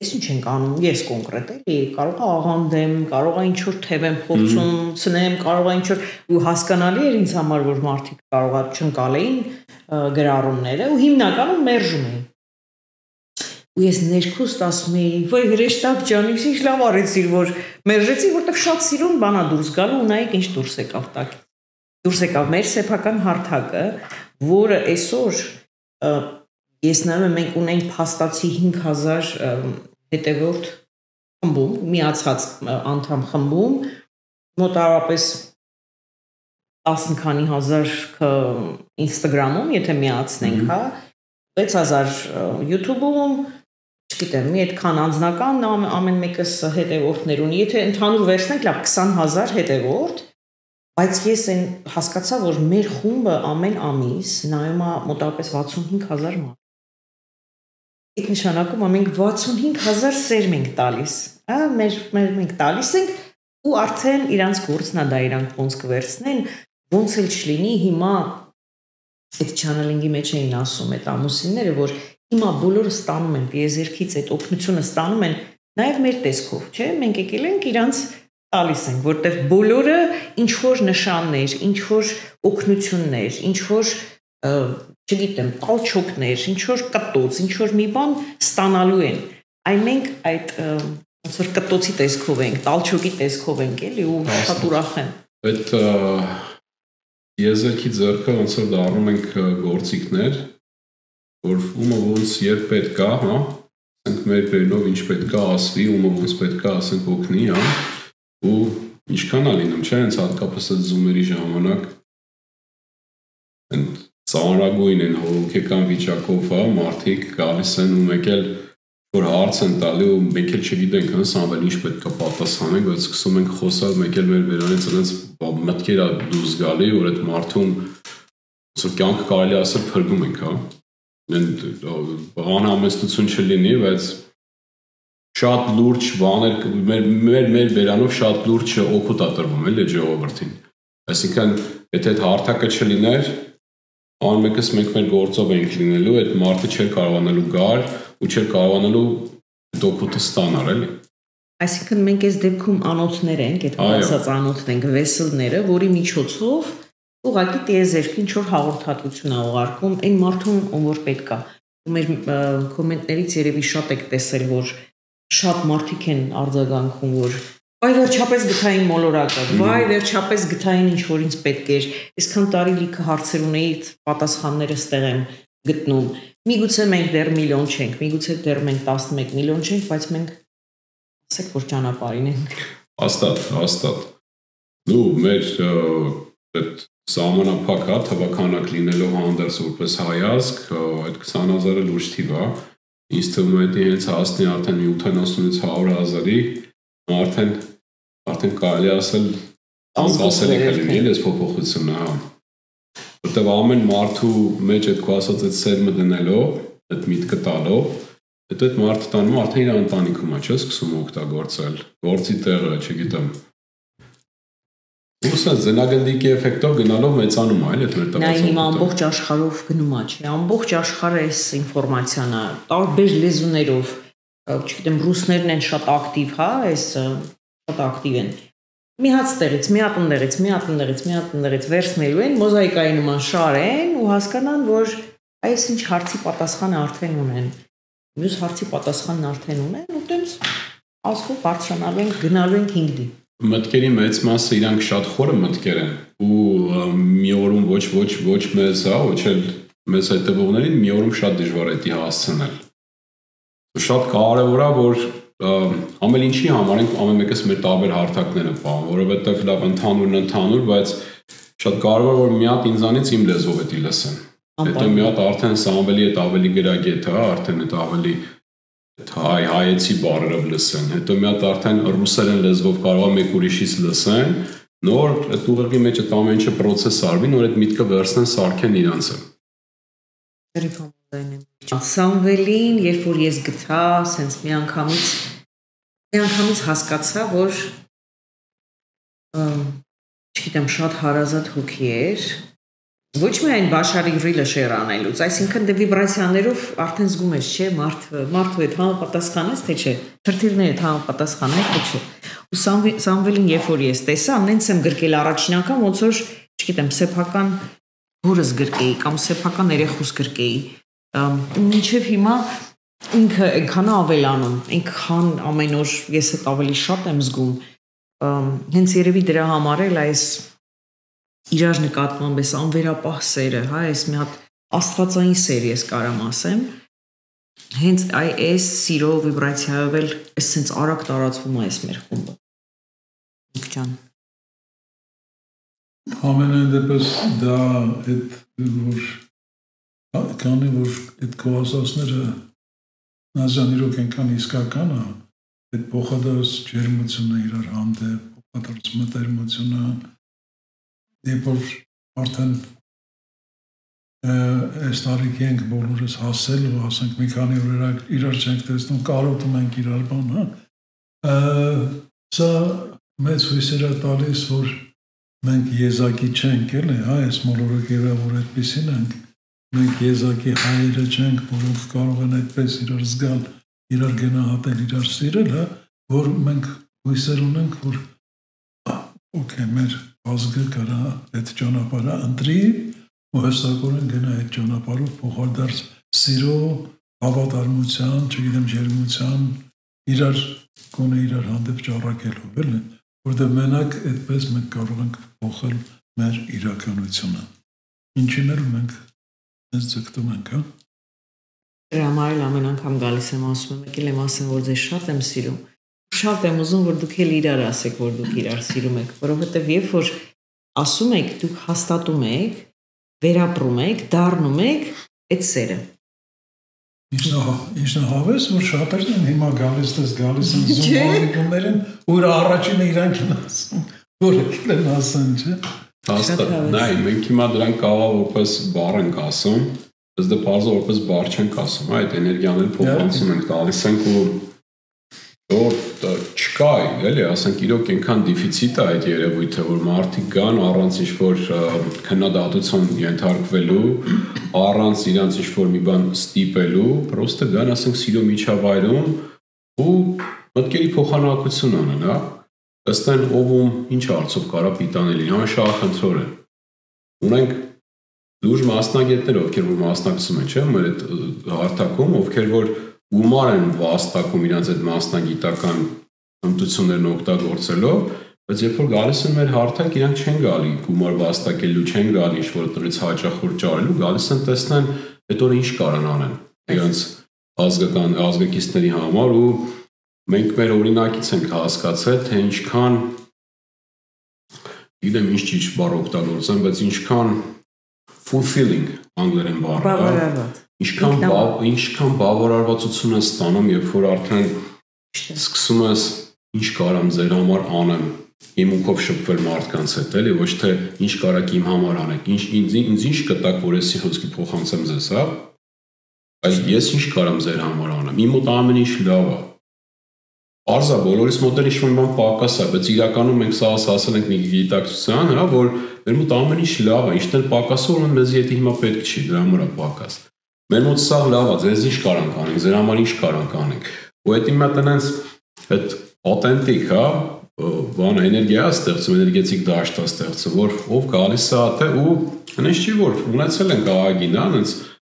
ես ինչ ենք անում, ես կոնկրետ էլի, կարող է աղանդեմ, կարող է ինչ-որ թև եմ փորձում ցնեմ, կարող է ինչ-որ ու հասկանալի էր ինձ համար, որ մարդիկ կարող է չընկալեին գրառումները ու հիմնականում մերժում էին։ Ու ես ներքուստ ասում էի, ոյ հրեշտակ ջան, ինչ լավ արեցիր, որ մերժեցի, որտեղ շատ սիրուն բանա դուրս գալու ու նայեք ինչ դուրս եկավ տակից։ Դուրս եկավ մեր սեփական հարթակը, որը այսօր ես նայում եմ, մենք ունենք փաստացի 5000 հետևորդ խմբում, միացած անդամ խմբում, մոտավորապես 10 քանի հազար Instagram-ում, եթե միացնենք, հա, 6000 YouTube-ում, չգիտեմ, մի այդքան անձնական ամեն մեկս հետևորդներ ունի, եթե ընդհանուր վերցնենք, լավ 20000 հետևորդ, բայց ես այն հասկացա, որ մեր խումբը ամեն ամիս նայում է մոտավորապես 65000 մարդ։ Այդ նշանակում է մենք 65000 սեր ենք տալիս, հա, մենք տալիս ենք ու արդեն իրանց գործն է դա իրանք ոնց կվերցնեն, ոնց էլ չլինի հիմա այդ channeling-ի մեջ էին ասում այդ ամուսինները, որ հիմա բոլորը ստանում են տիեզերքից այդ օգնությունը ստանում են նաև մեր տեսքով, չէ՞, մենք եկել ենք իրանց տալիս ենք, որտեղ բոլորը ինչ որ նշաններ, ինչ որ օգնություններ, ինչ որ չգիտեմ, տալչոկներ, ինչ որ կտոց, ինչ որ մի բան ստանալու են։ Այն մենք այդ ոնց որ կտոցի տեսքով ենք, տալչոկի տեսքով ենք, էլի ու շատ ուրախ եմ։ Այդ եզերքի ձեռքը ոնց որ դառնում ենք գործիքներ, որ ումը ոնց երբ պետք է, հա, ասենք մեր բերնով ինչ պետք է ասվի, ումը ոնց պետք է ասենք օգնի, հա, ու ինչքան է լինում, չէ՞, հենց հատկապես այդ զումերի ժամանակ ընդ ծանրագույն են հոգեկան վիճակով, հա, մարդիկ գալիս են ու մեկ էլ որ հարց են տալի ու մեկ էլ չգիտենք հենց ամեն ինչ պետք է պատասխանենք, բայց սկսում ենք խոսալ, մեկ էլ մեր բերանից այնպես մտքեր է դուրս գալի, որ այդ մարդուն ոնց կյանքը կարելի ասել փրկում ենք, հա։ Անհամեստություն չլինի, բայց շատ լուրջ բաներ մեր բերանով շատ լուրջ օգուտ է տրվում էլի ժողովրդին։ Այսինքն, եթե այդ հարթակը չլիներ, անմեկս մենք մեր գործով ենք լինելու, այդ մարդը չէր կարողանալու գալ ու չէր կարողանալու օգուտը ստանալ, էլի։ Այսինքն մենք այս դեպքում անոթներ ենք, այդ ասած անոթն ենք, վեսելները, որի միջոցով ուղղակի տիեզերքը ինչ որ հաղորդատվություն է ուղարկում այն մարդուն, ում որ պետք է։ Մեր կոմենտներից երևի շատ եք տեսել, որ շատ մարդիկ են արձագանքում, որ վայ վերջապես գտային մոլորակը, վայ վերջապես գտային ինչ որ ինձ պետք էր։ Այսքան տարի լիքը հարցեր ունեի, պատասխանները ստեղ եմ գտնում։ Միգուցե մենք դեռ միլիոն չենք, միգուցե դեռ մենք 11 միլիոն չենք, բայց մենք ասեք որ ճանապարհին ենք։ Հաստատ։ Դու մեր այդ սահմանափակ հա թվականակ լինելով հանդերձ որպես հայազգ, այդ 20000-ը լուրջ թիվ է, ինձ թվում է դա հենց հասնի արդեն 70-ից 100,000-ի, արդեն կարելի ասել անսասելի կլինի այս փոփոխությունը, հա։ Որտեւ ամեն մարդու մեջ այդ քո ասած այդ սերմը դնելով, այդ միտքը տալով, այդ մարդը տանում արդեն իր ընտանիքում է, չէ՞, սկսում օգտագործել, գործի տեղը, չգիտեմ։ Ուսած զենագնդիկի էֆեկտով գնալով մեծանում է, այլ այդ մեր տվյալը։ Նա հիմա ամբողջ աշխարհով գնում է, չէ՞, ամբողջ աշխարհը այս ինֆորմացիան է, տարբեր լեզուներով, չգիտեմ, ռուսներն են շատ ակտիվ, հա, այս շատ ակտիվ են։ Մի հատ ստեղից, մի հատ ընդեղից վերցնելու են, մոզաիկայի նման շարեն ու հասկանան, որ այս ինչ հարցի պատասխանը արդեն ունեն։ Մյուս հարցի պատասխանն արդեն ունեն, ու տենց ասկով բարձրանալու են, գնալու են 5D։ Մտքերի մեծ մասը իրանք շատ խորը մտքեր են ու մի օրում ոչ մեզ, հա, ոչ էլ մեզ հետևողներին մի օրում շատ դժվար է դա հասցնել։ Շատ կարևոր է, որ ամեն ինչի համար ենք ամեն մեկս մեր տարբեր հարթակները պահում, որովհետև լավ ընդհանուր, բայց շատ կարևոր որ մի հատ ինձանից իմ լեզվով էտի լսեն։ Հետո մի հատ արդեն Սամվելի հետ ավելի գրագետ, հա, արդեն այդ ավելի հայեցի բառերով լսեն։ Հետո մի հատ արդեն ռուսերեն լեզվով կարող է մեկ ուրիշից լսեն, նոր այդ ուղղի մեջ այդ ամեն ինչը process արվի, նոր այդ միտքը վերցնեն, սարքեն իրանցը։ Սամվելին, երբ որ ես գտա, սենց մի անգամից հասկացա, որ չգիտեմ, շատ հարազատ հոգի էր, ոչ միայն Բաշարի ռիլը շեր անելուց, այսինքն դե վիբրացիաներով արդեն զգում ես, չէ, մարդու հետ համապատասխանես, թե չէ, թրթիռների հետ համապատասխանես, թե չէ։ Ու Սամվելին, երբ որ ես տեսա, նենց եմ գրկել առաջին անգամ, ոնց որ, չգիտեմ, սեփական հորս գրկեի կամ սեփական երեխուս գրկեի։ Ու մինչև հիմա ինքը այնքան ավելանում, այնքան ամեն օր ես այդ ավելի շատ եմ զգում։ Հենց երևի դրա համար էլ այս իրար նկատմամբ այս անվերապահ սերը, հա, այս մի հատ աստվածային սեր ես կարամ ասեմ, հենց այս սիրո վիբրացիայով էլ այս սենց արագ տարածվում է այս մեր խումբը։ Ջան։ Ամենայն դեպս դա այդ որ քանի որ այդ քո ասածները նազան իրոք այնքան իսկական է, այդ փոխադարձ ջերմությունը իրար հանդեպ, փոխադարձ մտերմությունը, երբ որ արդեն այս տարիքի ենք բոլորս հասել ու ասենք մի քանի օր իրար չենք տեսնում, կարոտում ենք իրար բան, հա, սա մեծ հույսեր է տալիս, որ մենք եզակի չենք, էլի, հա, այս մոլորակերը, որ այդպիսին ենք, մենք եզակի հայերը չենք, որոնք կարող են այդպես իրար զգալ, իրար գնահատել, իրար սիրել, հա, որ մենք հույսեր ունենք, որ օքեյ, մեր ազգը կարա այդ ճանապարհը ընտրի ու հստակորեն գնա այդ ճանապարհով փոխադարձ սիրո, հավատարմության, չգիտեմ, ջերմության, իրար հանդեպ ճառագելով, էլի, որտեղ մենակ այդպես մենք կարող ենք փոխել մեր իրականությունը։ Ինչին էլ մենք այս ձգտում ենք, հա։ Դրա համար էլ ամեն անգամ գալիս եմ ասում եմ, եկել եմ ասեմ, որ ձեզ շատ եմ սիրում։ Շատ եմ ուզում, որ դուք էլ իրար ասեք, որ դուք իրար սիրում եք, որովհետև երբ որ ասում եք, դուք հաստատում եք, վերապրում եք, դառնում եք այդ սերը։ Ինչն հավես, որ շատերն են հիմա գալիս են զոմբարիկումներին, ու իր առաջինը իրանք են ասում, որ եկել են ասեն, չէ։ Հաստատ, նայ, մենք հիմա դրանք կարող որպես բառ ենք ասում, բայց դա բարձր որպես բառ չենք ասում, այդ էներգիաները փոխանցում են, գալիս ենք ու որ չկա, էլի, ասենք իրոք այնքան դեֆիցիտ է այդ երևույթը, որ մարդիկ կան առանց ինչ-որ քննադատության ենթարկվելու, առանց իրանց ինչ-որ մի բան ստիպելու, պրոստը կան, ասենք սիրո միջավայրում ու մտքերի փոխանակություն անեն, հա, ըստ այն ով ինչ հարցով կարա պիտանել, անշահախնդրոր է։ Ունենք լուրջ մասնագետներ, ովքեր որ մասնակցում են, չէ՞, մեր այդ հարթակում, ովքեր որ գումար են վաստակում իրենց այդ մասնագիտական հմտություններն օգտագործելով, բայց երբ որ գալիս են մեր հարթակ, իրանք չեն գալի գումար վաստակելու, չեն գալի ինչ-որ տրից հաճախորդ ճարելու, գալիս են տեսնեն այդ օրը ինչ կարան անեն իրենց ազգակիցների համար ու մենք մեր օրինակից ենք հասկացել, թե ինչքան գիտեմ ինչ ճիշտ բառ օգտագործեմ, բայց ինչքան fulfilling անգլերեն բառը, ինչքան բավարարվածություն ես ստանում, երբ որ արդեն սկսում ես ինչ կարամ ձեր համար անեմ, իմունքով շփվել մարդկանց հետ, էլի, ոչ թե ինչ կարաք իմ համար անեք, ինձ ինչ կտակ, որ ես խոսքի փոխանցեմ ձեզ, հա? Բայց ես ինչ կարամ ձեր համար անեմ, իմ մոտ ամեն ինչ լավ է։ Արզա, բոլորիս մոտ էլ ինչ-որ բան պակաս է, բայց իրականում մենք սա ասել ենք մի գիտակցության, հա, որ մեր մոտ ամեն ինչ լավ է, ինչն էլ պակաս է, ուրեմն մեզ եթե հիմա պետք չի, դրա համար է պակաս։ Մեր մոտ սա լավ է, ձեզ ինչ կարանք անենք, ձեր համար ինչ կարանք անենք։ Ու այդ իմը տնենց այդ authentic, հա, բան էներգիա է ստեղծում, էներգետիկ դաշտ է ստեղծում, որ ով գալիս է ատե ու հենց չի որ ունեցել ենք ԱԱԳ-ին, հա, հենց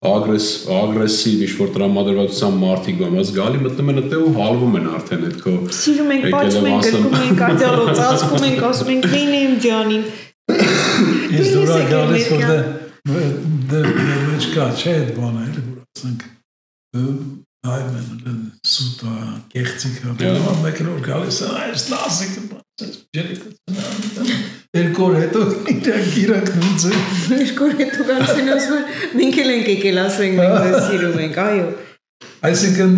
ագրեսիվ ինչ-որ տրամադրվածության մարդիկ բամած գալի մտնում են այդտեղ ու հալվում են արդեն այդ քո սիրում ենք, պաչում ենք, գրկում ենք, աջալոց ասում ենք, ասում ենք լինեմ ջանին Ես դուրա գալիս որ դե մեջ կա չէ այդ բանը էլի որ ասենք այմեն սուտա կեղծիկա բան մեկն որ գալիս է այս լասիկը բան ջերիկը երկու օր հետո իրանք նույնը երկու օր հետո գալիս ասում մենք էլ ենք եկել ասենք մենք ձեզ սիրում ենք այո այսինքն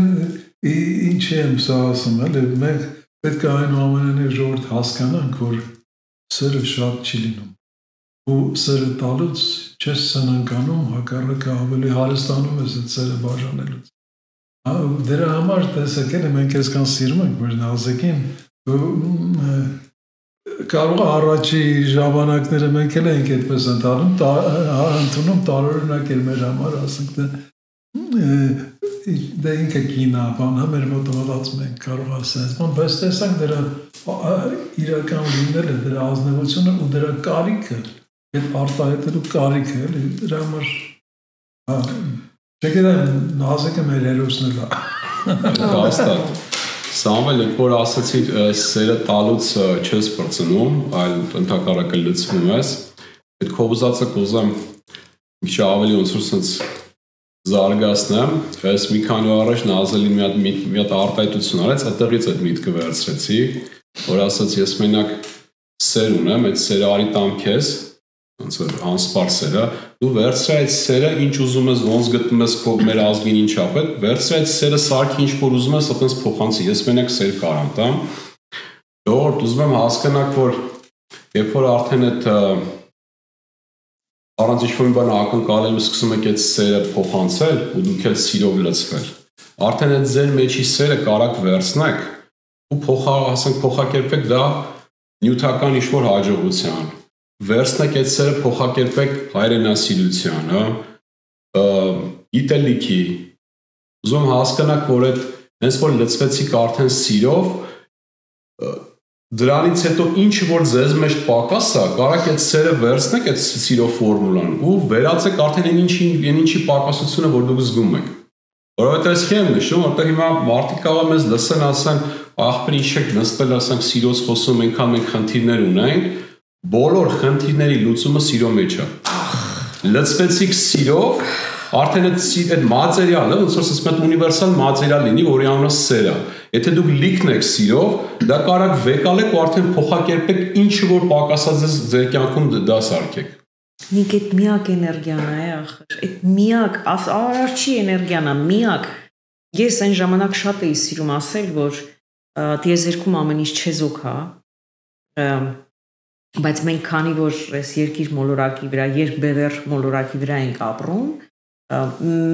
ինչ եմ սա ասում էլի մենք պետք է այնուամենայնիվ ժողովուրդ հասկանանք որ սերը շատ չի լինում ու սերը տալուց չես սնանկանում հակառակը ավելի հարստանում ես այդ սերը բաժանելուց դրա համար տեսեք էլի մենք այսքան սիրում ենք մեր նազիկին կարող է առաջի ժամանակները մենք էլ ենք այդպես ընդունում տարօրինակ էր մեր համար ասենք դա ինքը կինա բան մեր մոտ մտածում ենք կարող ասենք բայց տեսանք դրա իրական լինելը դրա ազնվությունը ու դրա կարիքը այդ արտահայտելու կարիքը էլի դրա համար չգիտեմ նազիկը մեր հերոսն է հաստատ Սամվել երբ որ ասացիր սերը տալուց չես բրծնում, այլ ընդհակառակը լցվում ես, այդ քո ուզածը կուզեմ մի քիչ ավելի ոնց որ sense զարգացնեմ, ես մի քանի օր առաջ Նազելին մի հատ արտահայտություն արեց, այդտեղից այդ միտքը վերցրեցի, որ ասաց ես մենակ սեր ունեմ, այդ սերը արի տամ քեզ, ոնց որ անսպար սերը, դու վերցրի այդ սերը, ինչ ուզում ես, ոնց գտնում ես քո մեր ազգին ինչ ապետ, վերցրի այդ սերը սարքի ինչ որ ուզում ես, այդպես փոխանցի, ես մենակ սեր կարամ տամ։ Դեռ ուզում եմ հասկանաք, որ երբ որ արդեն այդ առանց ինչ-որ բան ակնկալելու սկսում եք այդ սերը փոխանցել ու դուք էլ սիրով լցվել։ Արդեն այդ ձեր մեջի սերը կարաք վերցնեք ու փոխակերպեք դա նյութական ինչ-որ հաջողության։ Վերցնեք այդ սերը փոխակերպեք հայրենասիրության, գիտելիքի, ուզում հասկանաք, որ այդ հենց որ լցվեցիք արդեն սիրով, դրանից հետո ինչ որ ձեզ մեջ պակաս է, կարաք այդ սերը վերցնեք այդ սիրով ֆորմուլան ու վերածեք արդեն այն ինչի պակասությունը, որ դուք զգում եք։ Որովհետև ես չեմ նշում, որտեղ հիմա մարդիկ կարող մեզ լսեն, ասեն, ախպեր ինչ եք նստել, ասենք սիրոց խոսում, այնքան մենք խնդիրներ ունենք, բոլոր խնդիրների լուծումը սիրո մեջ է։ Լցվեցիք սիրով, արդեն այդ մատերիալը, ոնց որ ասում եմ, ունիվերսալ մատերիալ լինի, որի անունը սեր է։ Եթե դուք լիքն եք սիրով, դա կարաք վեկալեք ու արդեն փոխակերպեք ինչ որ պակասած է ձեր կյանքում դա սարքեք։ Նիկ այդ միակ էներգիան է, ախր։ Այդ միակ, արարչի էներգիան է, միակ։ Ես այն ժամանակ շատ էի սիրում ասել, որ տիեզերքում ամեն ինչ չեզոք է, բայց մենք քանի որ այս երկիր մոլորակի վրա, երկբևեռ մոլորակի վրա ենք ապրում,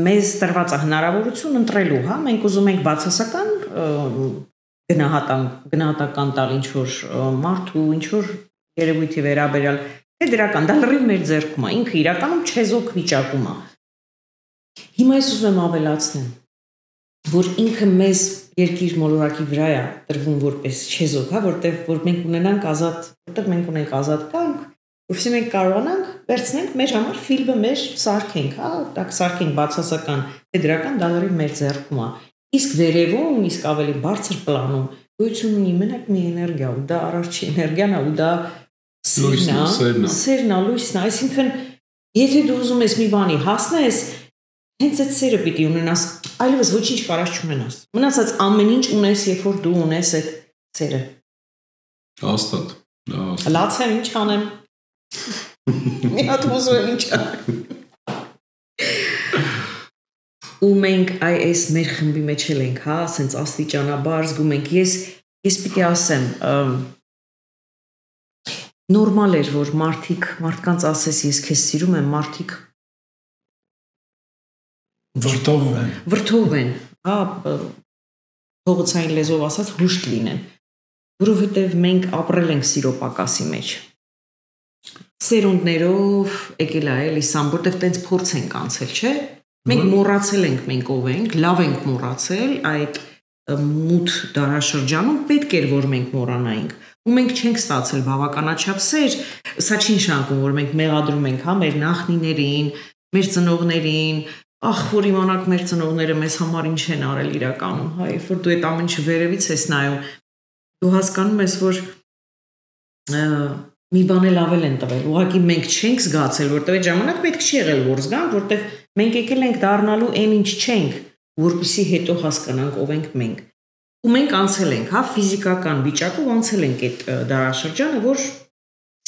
մեզ տրված է հնարավորություն ընտրելու, հա, մենք ուզում ենք բացասական գնահատական տալ ինչ-որ մարդու, ինչ-որ երևույթի վերաբերյալ, թե դրական, դա լրիվ մեր ձեռքում է, ինքը իրականում չեզոք վիճակում է։ Հիմա ես ուզում եմ ավելացնեմ, որ ինքը մեզ երկիր մոլորակի վրա է տրվում որպես չեզոք, հա, որտեղ որ մենք ունենանք ազատ, որտեղ մենք ունենք ազատ կյանք, որովհետեւ մենք կարողանանք վերցնենք մեր համար ֆիլմը մեր սարքենք, հա, դա սարքենք բացասական, թե դրական դա լրիվ մեր ձեռքում է։ Իսկ վերևում, իսկ ավելի բարձր պլանում գույություն ունի մենակ մի էներգիա, ու դա արարչի էներգիան է, ու դա սերն է, լույսն է, այսինքն եթե դու ուզում ես մի բանի հասնես, հենց այդ սերը պիտի ունենաս, այլևս ոչինչ կարաս չունենաս։ Մնացած ամեն ինչ ունես, երբ որ դու ունես այդ սերը։ Հաստատ։ Լացեմ ինչ անեմ։ Մի հատ ուզում եմ ինչ անեմ։ ու մենք այս մեր խմբի մեջ ենք, հա, ասենց աստիճանաբար զգում ենք, ես պիտի ասեմ, նորմալ էր, որ մարդկանց ասես ես քեզ սիրում եմ, մարդիկ վրդով են, հա, փողոցային լեզվով ասած հուշտ լինեն, որովհետև մենք ապրել ենք սիրո պակասի մեջ։ Սերունդներով եկել է էլի սամ, որտեղ տենց փորձ ենք անցել, չէ՞։ Մենք մոռացել ենք մենք ով ենք, լավ ենք մոռացել այդ մութ դարաշրջանում պետք էր որ մենք մոռանայինք։ Ու մենք չենք ստացել բավականաչափ սեր, սա չի նշանակում որ մենք մեղադրում ենք, հա, մեր նախնիներին, մեր ծնողներին, ախ որ իմանաք մեր ծնողները մեզ համար ինչ են արել իրականում, հա, երբ որ դու այդ ամեն ինչը վերևից ես նայում, դու հասկանում ես որ մի բան էլ ավել են տվել, ուղղակի մենք չենք զգացել, որտեղ այդ ժամանակ պետք չի եղել որ զգանք, որտեղ մենք եկել ենք դառնալու այն ինչ չենք, որպեսզի հետո հասկանանք ով ենք մենք։ Ու մենք անցել ենք, հա, ֆիզիկական վիճակով անցել ենք այդ դարաշրջանը, որ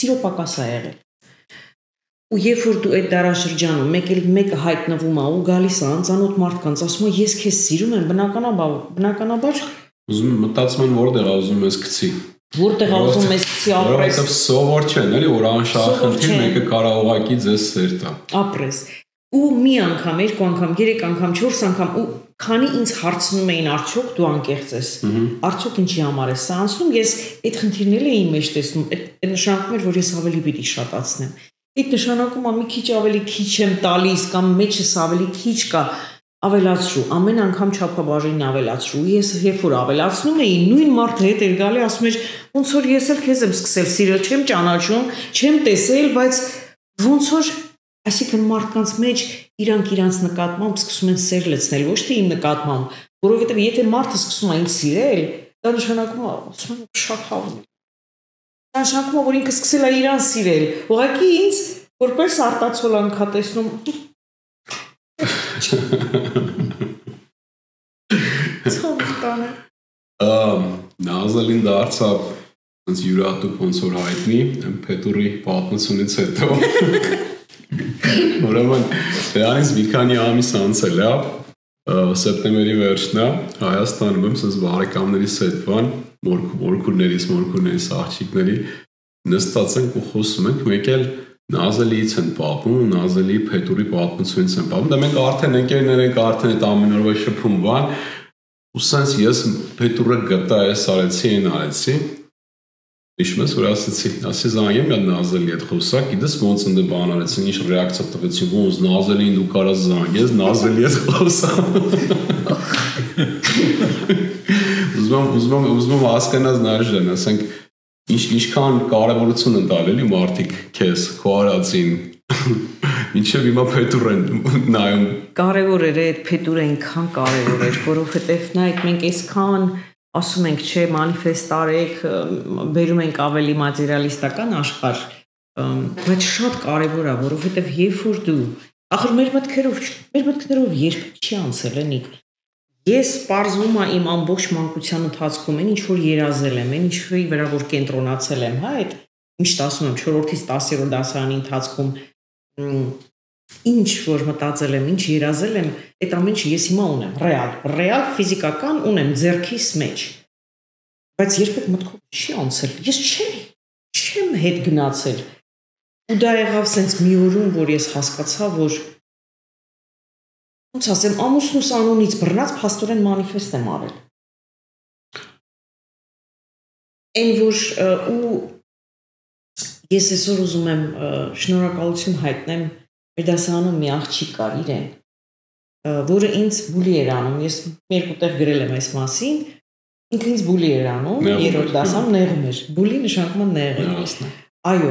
սիրո պակաս է եղել։ Ու երբ որ դու այդ դարաշրջանում մեկը հայտնվում է ու գալիս է անծանոթ մարդկանց, ասում է ես քեզ սիրում եմ, բնականաբար ուզում մտածում են որտեղ ուզում ես գցի։ Որտեղ ուզում ես գցի ապրես։ Որովհետև սովոր չեն, էլի, որ անշահախնդիր մեկը կարող ուղղակի ձեզ սեր տա։ Ապրես։ Ու մի անգամ, երկու անգամ, երեք անգամ, 4 անգամ ու քանի ինձ հարցնում էին արդյոք դու անկեղծ ես։ Արդյոք ինչի համար ես սա անցնում, ես այդ խնդիրները էի մեջ տեսնում, այդ նշանակում էր, որ ես ավելի պիտի շատացնեմ։ Այդ նշանակում է մի քիչ ավելի քիչ եմ տալիս կամ մեջս ավելի քիչ կա, ավելացրու, ամեն անգամ չափաբաժին ավելացրու։ Ես երբ որ ավելացնում էի, նույն մարդը հետ էր գալի, ասում էր, ոնց որ ես էլ քեզ եմ սկսել սիրել, չեմ ճանաչում, չեմ տեսել, բայց ոնց որ այսինքն մարդկանց մեջ իրանց նկատմամբ սկսում են սեր լցնել, ոչ թե իմ նկատմամբ, որովհետև եթե մարդը սկսում է ինձ սիրել, դա նշանակում է, ասում եմ, շատ խաղում է։ Դա նշանակում է, որ ինքը սկսել է իրան սիրել, ուղղակի ինձ որպես արտացոլանք է տեսնում։ Նազելին դարձավ ոնց յուրատուկ ոնց որ հայտնի Փետուրի պատմությունից հետո ուրեմն դրանից մի քանի ամիս անցել է սեպտեմբերի վերջն է Հայաստանում եմ ասես բարեկամներիս հետ բան մորքուրներից աղջիկների նստած ենք ու խոսում ենք մեկ էլ Նազելիից են պատմում Նազելի Փետուրի պատմությունից են պատմում դա մենք արդեն ընկերներ ենք արդեն այդ ամեն օրվա շփում բան ու sense ես Փետուրը գտա ես արեցի այն արեցի Իշմես որ ասի զանգեմ я Նազելի հետ խոսա գիտես ոնց ընդ բան արեցին ինչ ռեակցիա տվեցին ոնց Նազելին դու կարաս զանգես Նազելի հետ խոսա ուզում հասկանաս նայժեն ասենք ինչքան կարևորություն են տալ էլի մարդիկ քեզ քո արածին ինչև հիմա Փետուր են նայում կարևոր էր այդ Փետուրը այնքան կարևոր էր որովհետև նայեք մենք այսքան ասում ենք չէ մանիֆեստ արեք բերում ենք ավելի մատերիալիստական աշխարհ բայց շատ կարևոր է որովհետև երբ որ դու ախր մեր մտքերով երբեք չի անցել էնիկ Ես պարզվում եմ իմ ամբողջ մանկության ընթացքում այն ինչ որ երազել եմ, այն ինչի վրա որ կենտրոնացել եմ, հա, այդ միշտ ասում եմ 4-ից 10-րդ դասարանի ընթացքում ինչ որ մտածել եմ, ինչ երազել եմ, այդ ամեն ինչը ես հիմա ունեմ, ռեալ ֆիզիկական ունեմ ձեռքիս մեջ։ Բայց երբեք մտքով չի անցել։ Ես չեմ հետ գնացել։ Ու դա եղավ սենց մի օրում, որ ես հասկացա, որ ոնց ասեմ, ամուսնուս անունից բռնած փաստորեն մանիֆեստ եմ արել։ Այն որ ու ես այսօր ուզում եմ շնորհակալություն հայտնեմ մեր դասարանում մի աղջիկ կար իրեն, որը ինձ բուլի էր անում, ես երկու տեղ գրել եմ այս մասին, ինքը ինձ բուլի էր անում, երրորդ դասարանում նեղում էր, բուլի նշանակում է նեղել։ Այո,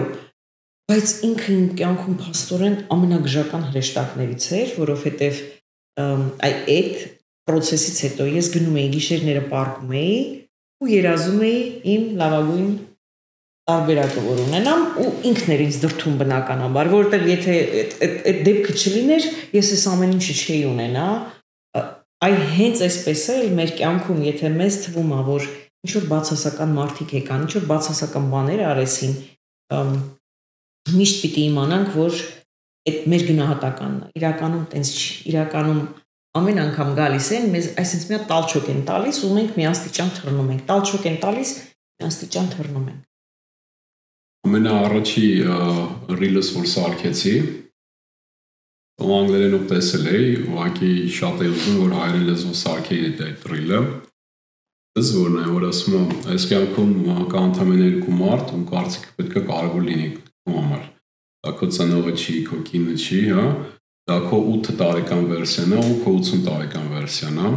բայց ինքը իմ կյանքում փաստորեն ամենագժական հրեշտակներից էր, որովհետև այդ process-ից հետո ես գնում էի գիշերները պարկում էի ու երազում էի իմ լավագույն տարբերակը որ ունենամ ու ինքն էր ինձ դրթում բնականաբար, որովհետև եթե այդ դեպքը չլիներ, ես այս ամեն ինչը չէի ունենա, այ հենց այսպես էլ մեր կյանքում, եթե մեզ թվում է, որ ինչ-որ բացասական մարդիկ եկան, ինչ-որ բացասական բաներ արեցին, միշտ պիտի իմանանք, որ այդ մեր գնահատականն է, իրականում տենց չի, իրականում ամեն անգամ գալիս են, մեզ այսինքն մի հատ տալչոկ են տալիս ու մենք մի աստիճան թռնում ենք։ Տալչոկ են տալիս, մի աստիճան թռնում ենք։ Ամենաառաջի ռիլս որ սարքեցի, անգլերենով տեսել էի, ուղղակի շատ էի ուզում որ հայերեն լեզվով սարքեի այդ ռիլը։ Զորն է, որ ասում եմ, այս կյանքում կա ընդամենը 2 մարդ, ում կարծիքը պետք է կարևոր լինի քո համար։ Դա քո ծնողը չի, քո կինը չի, հա։ Դա քո 8 տարեկան վերսիան է ու քո 80 տարեկան վերսիան է։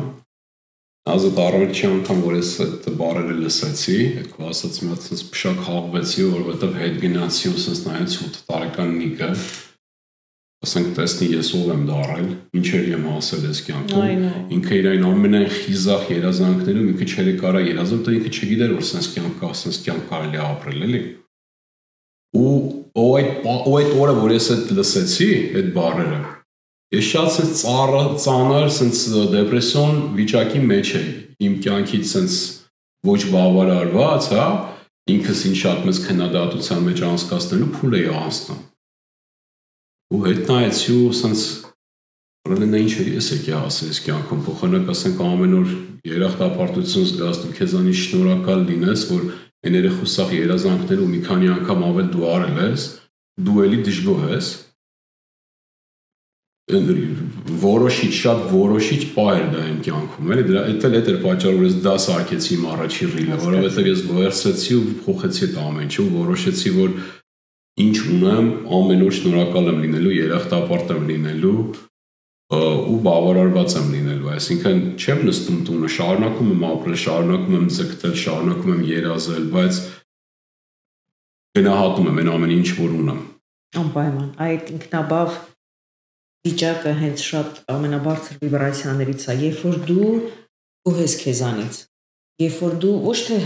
Ազատ առաջի անգամ որ ես այդ բառերը լսեցի, այդ քո ասած մի հատ sense փշակ հաղվեցի, որովհետև հետ գնացի ու sense նայեց 8 տարեկան նիկը։ Ասենք տեսնի ես ով եմ դառել, ինչեր եմ ասել այս կյանքում։ Ինքը իր այն ամենայն խիզախ երազանքներում ինքը չէր կարա երազել, դա ինքը չգիտեր որ sense կյանք կա, sense կյանք կարելի է ապրել, էլի։ Ու այդ օրը որ ես այդ լսեցի, այդ բառերը, ես շատ sense ծանր sense դեպրեսիոն վիճակի մեջ էի։ Իմ կյանքից sense ոչ բավարարված, հա, ինքս ինձ շատ մեծ քննադատության մեջ անցկացնելու փուլ էի անցնում։ Ու հետ նայեցի ու sense ռելենա ինչ էր ես եկի ասել այս կյանքում փոխանակ ասենք ամեն օր երախտապարտություն զգաս դու քեզանից շնորհակալ լինես որ այն երախուսախ երազանքները ու մի քանի անգամ ավել դու արել ես դու էլի դժգոհ ես որոշիչ շատ որոշիչ պահեր դա այն կյանքում էլի դրա այդ էլ էր պատճառը որ ես դա սարքեցի իմ առաջի ռիլը որովհետև ես վերցրեցի ու փոխեցի այդ ամեն ինչը ու որոշեցի որ ինչ ունեմ ամեն օր շնորհակալ եմ լինելու, երախտապարտ եմ լինելու ու բավարարված եմ լինելու, այսինքն չեմ նստում տունը, շարունակում եմ ապրել, շարունակում եմ ձգտել, շարունակում եմ երազել, բայց գնահատում եմ այն ամեն ինչ որ ունեմ։ Անպայման, այդ ինքնաբավ վիճակը հենց շատ ամենաբարձր վիբրացիաներից է, երբ որ դու գոհ ես քեզանից, երբ որ դու ոչ թե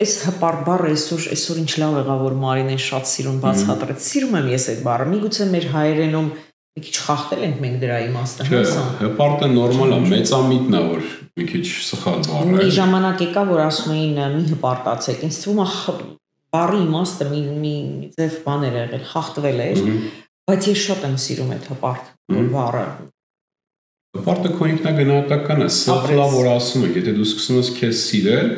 Այս հպարտ բառը այսօր ինչ լավ եղա որ Մարինեն շատ սիրուն բացատրեց։ Սիրում եմ ես այդ բառը։ Միգուցե մեր հայերենում մի քիչ խախտել ենք մենք դրա իմաստը, հա։ Հպարտը նորմալ է, մեծամիտն է որ մի քիչ սխալ բառ է։ Մի ժամանակ եկա որ ասում էին մի հպարտացեք։ Ինձ թվում է բառի իմաստը մի ձև բան էր եղել, խախտվել էր, բայց ես շատ եմ սիրում այդ հպարտ բառը։ Հպարտը քո ինքնագնահատական է, սխալա որ ասում եք, եթե դու սկսում ես քեզ սիրել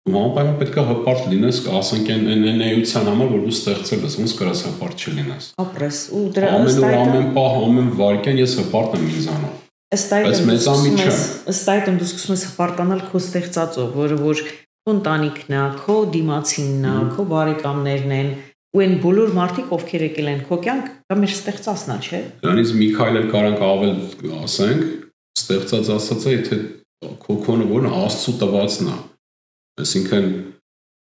Անպայման պետք է հպարտ լինես, ասենք այն էության համար, որ դու ստեղծել ես, ոնց կարաս հպարտ չլինես։ Ապրես, ու դրա ամեն պահ, ամեն վայրկյան ես հպարտ եմ ինձանով։ Բայց մեծամիտ չեմ։ Ըստ այդմ դու սկսում ես հպարտանալ քո ստեղծածով, որը որ քո ընտանիքն է, քո դիմացինն է, քո բարեկամներն են, ու այն բոլոր մարդիկ, ովքեր եկել են քո կյանք, դա մեր ստեղծածն է, չէ՞։ Դրանից մի քայլ էլ կարանք ավել ասենք, ստեղծած ասածը, եթե քո քոնը որն Աստծո տվածն է։ Այսինքն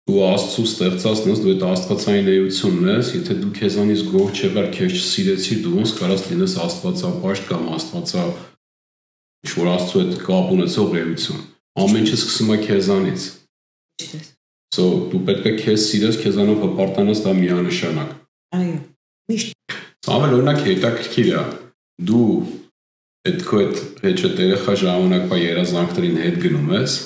դու Աստծո ստեղծածն ես, դու այդ աստվածային էությունն ես, եթե դու քեզանից գոհ չեղար, քեզ չսիրեցի, դու ոնց կարաս լինես աստվածապաշտ կամ աստվածա ինչ-որ Աստծո հետ կապ ունեցող էություն։ Ամեն ինչը սկսում է քեզանից։ So դու պետք է քեզ սիրես, քեզանով հպարտանաս, դա միանշանակ։ Այո, միշտ։ Ավել օրինակ հետաքրքիր է։ Դու այդ քո այդ հեչը երեխա ժամանակվա երազանքներին հետ գնում ես։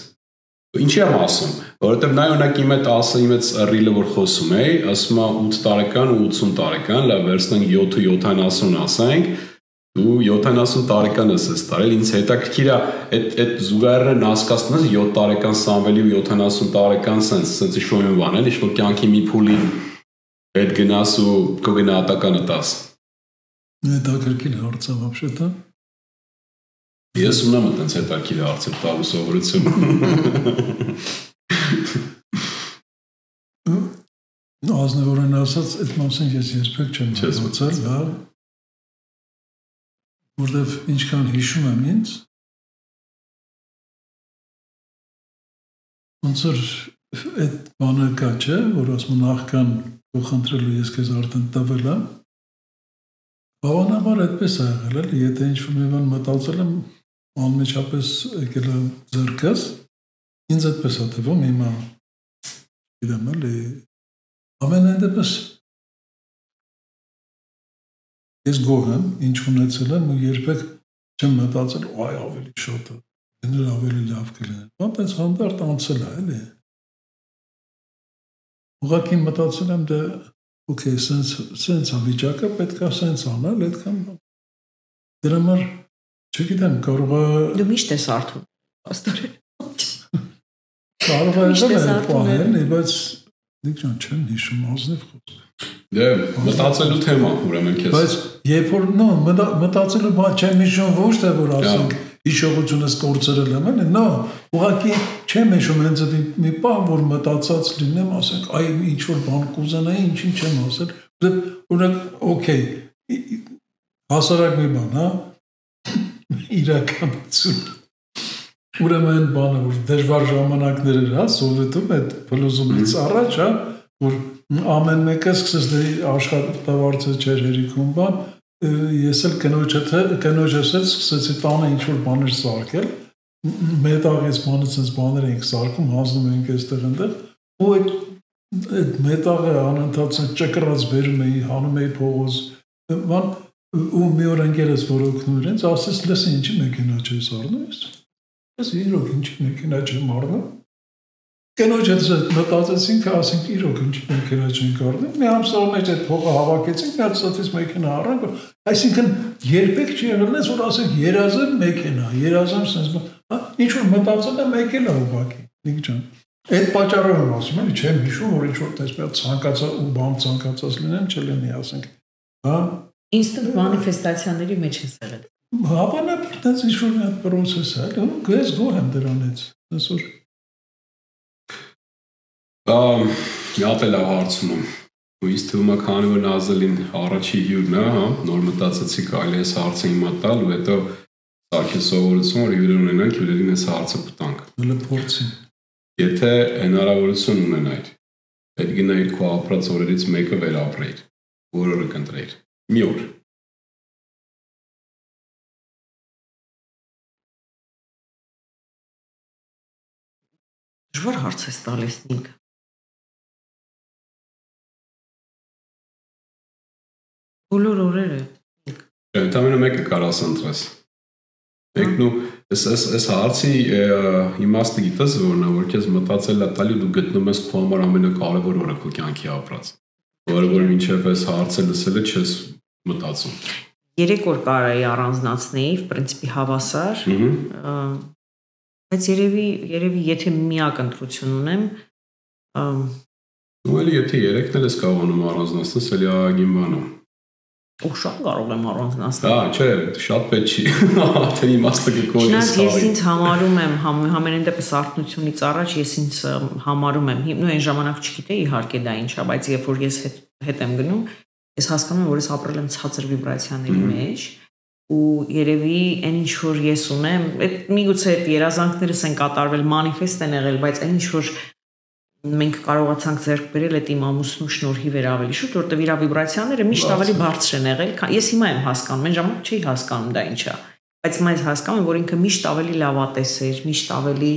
Ինչի եմ ասում, որովհետև նա օրինակ իմ այդ ռիլը որ խոսում էի, ասում է 8 տարեկան ու 80 տարեկան, լավ վերցնենք 7-70 ասենք, դու 70 տարեկան ես տարել, ինձ հետաքրքիր է այդ զուգահեռն հասկացնում ես 7 տարեկան Սամվելի ու 70 տարեկան sense շոյուն բան էլ, ինչ-որ կյանքի մի փուլի հետ գնաս ու քո գնահատականը տաս։ Հետաքրքիր հարց է вообще-то։ Ես ունեմ այդպես հետաքրքիր հարցեր տալու սովորություն։ Ազնվորեն ասած, այդ մասին ես երբեք չեմ զգացել, հա։ Որտեվ ինչքան հիշում եմ ինձ, ոնց որ այդ բանը կա, չէ, որ ասում նախքան փոխընտրելու ես քեզ արդեն տվել եմ։ Բավականաբար այդպես է եղել, էլի, եթե ինչ-որ մի բան մտածել եմ, անմիջապես եկել է ձեռքս, ինձ այդպես է թվում, հիմա գիտեմ, էլի, ամենայն դեպս ես գոհ եմ, ինչ ունեցել եմ ու երբեք չեմ մտածել, այ ավելի շատ է, դեռ ավելի լավ կլիներ, բայց հանդարտ անցել է, էլի։ Ուղղակի մտածել եմ, դե օքեյ, սենց վիճակը պետք է սենց անել, այդքան դրա համար Չգիտեմ, կարող է Դու միշտ ես արթուն, աստորեն։ Կարող է եղել պահել, բայց դիքան չեմ հիշում ազնիվ խոսք։ Դե մտածելու թեմա, ուրեմն քեզ։ Բայց երբ որ մտածելու բան չեմ հիշում ոչ թե որ ասենք հիշողությունս կորցրել եմ, նո, ուղղակի չեմ հիշում հենց մի բան, որ մտածած լինեմ, ասենք, այ ինչ որ բան կուզենայի, ինչին չեմ ասել։ Օրինակ, օքեյ, հասարակ մի բան, հա, իրականություն։ Ուրեմն բանը, որ դժվար ժամանակներ էր, հա, սովետում այդ փլուզումից առաջ, հա, որ ամեն մեկը սկսեց աշխատավարձը չէր հերիքում բան, ես էլ կնոջս հետ սկսեցի տանը ինչ-որ բաներ սարքել, մետաղից բանից ես բաներ էինք սարքում, հանձնում էինք այստեղ այնտեղ, ու այդ մետաղը անընդհատ ճկռած բերում էի, հանում էի փողոց, բան, ու մի օր ընկերս որ օգնում իրենց, ասեց, լսի, ինչի մեքենա չես առնում ես, ես իրոք ինչի մեքենա չեմ առնում, կնոջս հետ մտածեցինք, ասենք իրոք ինչի մեքենա չենք առնում, մի ամսվա մեջ այդ փողը հավաքեցինք, մի հատ ստից մեքենա առանք, այսինքն երբեք չի եղել ես, որ ասենք երազեմ մեքենա, երազեմ sense, ինչ որ մտածել եմ եկել է ուղղակի, Նիկ ջան։ Այդ պատճառով եմ ասում, էլի չեմ հիշում, որ ինչ որ տեսնյալ ցանկացած ու բան ցանկացած լինեն, չլինի, ասենք, հա։ Ինստինկտ մանիֆեստացիաների մեջ ես եղել։ Հավանաբար դա ինչ որ մի հատ process է, ու ես գոհ եմ դրանից, այսօր։ Մի հատ էլ հարցում եմ։ Ու ինձ թվում է քանի որ Նազելին առաջի հյուրն է, հա, նոր մտածեցի կարելի է հարցը հիմա տալ ու հետո սարքի սովորություն որ հյուրեր ունենանք, հյուրերին այս հարցը պտանք։ Հələ փորձի։ Եթե հնարավորություն ունենայիր, այդ գնայիր քո ապրած օրերից մեկը վերապրեիր, որ օրը կընտրեիր։ Մի օր։ Դժվար հարց ես տալիս Նիկ։ Բոլոր օրերը։ Ընդամենը մեկը կարաս ընտրես։ Մեկն ու այս հարցի իմաստը գիտես որն է, որ քեզ մտածել է տալի դու գտնում ես քո համար ամենակարևոր օրը քո կյանքի ապրած։ Որը որ մինչև այս հարցը լսելը չես մտածում։ 3 օր կարայի առանձնացնեի, в принципе հավասար։ Բայց երևի եթե միակ ընտրություն ունեմ, ու էլի եթե 3-ն էլ ես կարողանում առանձնացնես, էլի ագին բանը։ Ու շատ կարող եմ առանձնացնել։ Հա, չէ, շատ պետք չի։ Թե իմաստը կգոյի։ Ես ինձ համարում եմ համենայն դեպս արթնությունից առաջ ես ինձ համարում եմ, նույն այն ժամանակ չգիտեի իհարկե դա ինչ է, բայց երբ որ ես հետ եմ գնում, ես հասկանում եմ, որ ես ապրել եմ ցածր վիբրացիաների մեջ ու երևի այն ինչ որ ես ունեմ, այդ միգուցե այդ երազանքներս են կատարվել, մանիֆեստ են եղել, բայց այն ինչ որ մենք կարողացանք ձեռք բերել այդ իմ ամուսնու շնորհիվ էր ավելի շուտ, որտեղ իր վիբրացիաները միշտ ավելի բարձր են եղել, ես հիմա եմ հասկանում, այն ժամանակ չէի հասկանում դա ինչ է, բայց հիմա ես հասկանում եմ, որ ինքը միշտ ավելի լավատես էր, միշտ ավելի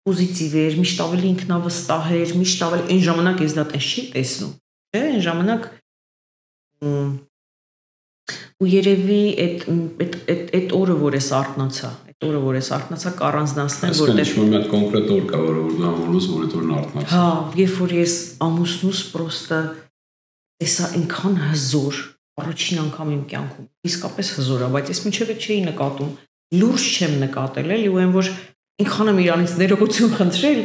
պոզիտիվ էր, միշտ ավելի ինքնավստահ էր, միշտ ավելի այն ժամանակ ես դա տես չի տեսնում, չէ, այն ժամանակ ու երևի այդ օրը որ ես արթնացա, օրը որ ես արթնացա կառանձնացնել որտեղ ինչ-որ մի հատ կոնկրետ օր կա որ դու համոզվում որ այդ օրն արթնացա։ Հա, երբ որ ես ամուսնուս պրոստը տեսա այնքան հզոր առաջին անգամ իմ կյանքում իսկապես հզոր է, բայց ես մինչև չէի նկատում, լուրջ չեմ նկատել էլի ու այն որ այնքան եմ իրանից ներողություն խնդրել,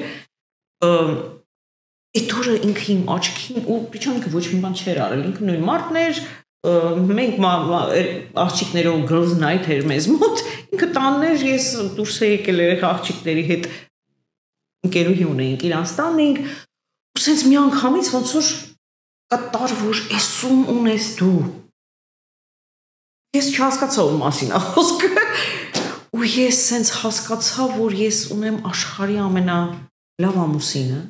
այդ օրը ինքը իմ աչքին ու իչանքը ոչ մի բան չէր արել, ինքը նույն մարդն էր մենք աղջիկներով girls night էր մեզ մոտ ինքը տանն էր ես դուրս եկել երեխա աղջիկների հետ ընկերուհի ունեինք իրանց տանն էինք ու սենց մի անգամից ոնց որ կտար որ էսում ունես դու ես չհասկացա ում մասին է խոսքը ու ես սենց հասկացա որ ես ունեմ աշխարհի ամենալավ ամուսինը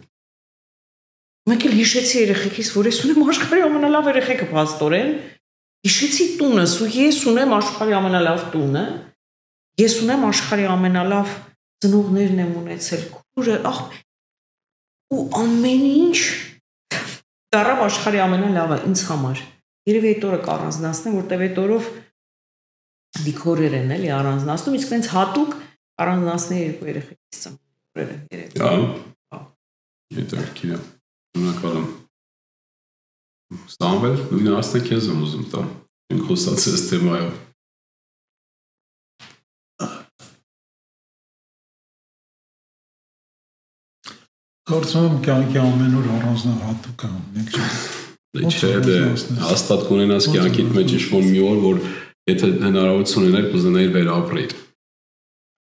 մեկ էլ հիշեցի երեխեքիս որ ես ունեմ աշխարհի ամենալավ երեխեքը փաստորեն Հիշեցի տունս ու ես ունեմ աշխարհի ամենալավ տունը, ես ունեմ աշխարհի ամենալավ ծնողներն եմ ունեցել, քուրը, ու ամեն ինչ դառավ աշխարհի ամենալավը ինձ համար։ Երևի այդ օրը կառանձնացնեմ, որտեղ այդ օրով դիքորեր են էլի առանձնացնում, իսկ այնց հատուկ առանձնացնել երկու երեխեքից ծնողները երևի։ Հա։ Հետաքրքիր է։ Շնորհակալ եմ։ Ստամվել, նույն ասնեք ես եմ ուզում տա, ենք խոսացես թեմայով։ Կարծում եմ կյանքի ամեն օր առանձնահատուկ է, մենք չէ, հաստատ կունենաս կյանքիդ մեջ ինչ-որ մի օր, որ եթե հնարավորություն ունենար, կուզենայիր վերապրել։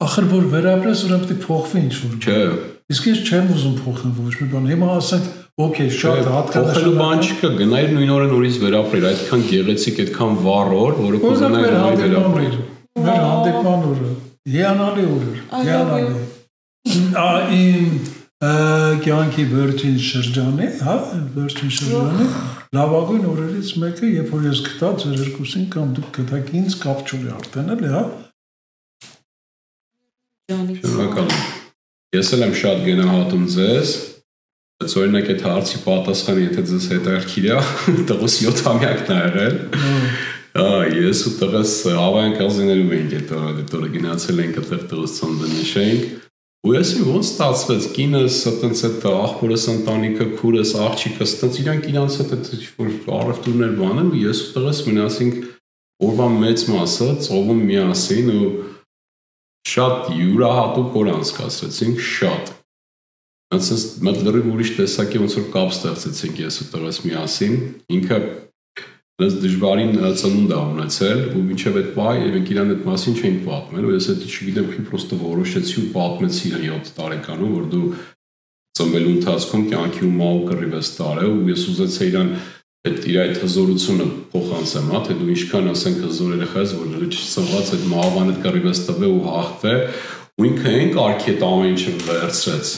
Ախր որ վերապրես, ուրեմն պետք է փոխվի ինչ-որ։ Չէ։ Իսկ ես չեմ ուզում փոխել ոչ մի բան։ Հիմա ասենք, օքեյ, շատ հատկանշական։ Փոխելու բան չկա, գնայր նույն օրը նորից վերապրել, այդքան գեղեցիկ, այդքան վառ օր, որը կուզենայիր վերապրել։ Մեր հանդիպման օրը, հիանալի օր էր, հիանալի։ Իմ կյանքի վերջին շրջանի, հա, վերջին շրջանի լավագույն օրերից մեկը, երբ որ ես գտա ձեր երկուսին կամ դուք գտաք ինձ կապ չունի արդեն էլի, հա։ Շնորհակալ եմ։ Ես էլ եմ շատ գնահատում ձեզ։ Բայց օրինակ այդ հարցի պատասխանը, եթե ձեզ հետաքրքիր է, տղուս 7-ամյակն է եղել։ Ես ու տղս Ավան կազիներում էինք այդ օրը գնացել ենք այդտեղ տղուս ծննդը նշենք։ Ու ես ոնց ստացվեց, կինս, այտենց այդ աղբորս ընտանիքը, քուրս, աղջիկս, այտենց իրանք հետ որ առևտուրներ բաներ ու ես ու տղս մնացինք օրվա մեծ մասը ծովում միասին ու շատ յուրահատուկ օր անցկացրեցինք, շատ։ Անցած մեծ լրիվ ուրիշ տեսակի ոնց որ կապ ստեղծեցինք ես ու տղս միասին, ինքը դες դժվարին ծնունդ է ունեցել ու մինչև այդ պահ մենք իրան այդ մասին չենք պատմել ու ես դա չգիտեմ քի պրոստը որոշեցի ու պատմեցի 7 տարեկանում որ դու ծնվելու ընթացքում կյանքի ու մահու կռիվ ես տարել ու ես ուզեցի իրան այդ հզորությունը փոխանցեմ, հա, թե դու ինչքան ասենք հզոր երեխա ես, որ չսնված այդ մահվան այդ կռիվ ես տվել ու հաղթվել ու ինքը այն կարգի այդ ամեն ինչը վերցրեց։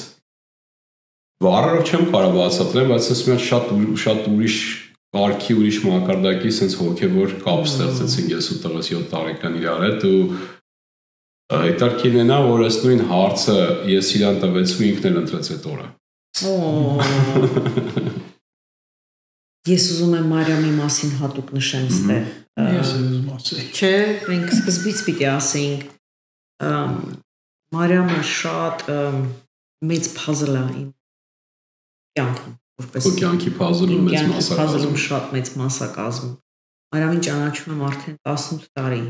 Վառով չեմ կարող բացատրել, բայց ես մի շատ ուրիշ կարգի ուրիշ մակարդակի sense հոգևոր կապ ստեղծեցինք ես ու տղաս 7 տարեկան իրար հետ ու հետաքրքիրն է որ այս նույն հարցը ես իրան տվեցի ու ինքն էլ ընտրեց այդ օրը։ Ես ուզում եմ Մարիամի մասին հատուկ նշեմ ստեղ։ Ես ուզում ասել։ Չէ, մենք սկզբից պիտի ասենք Մարիամը շատ մեծ puzzle է իմ կյանքում։ Որպես կյանքի puzzle-ում մեծ մասա puzzle-ում շատ մեծ մասա կազմում։ Մարիամին ճանաչում եմ արդեն 18 տարի։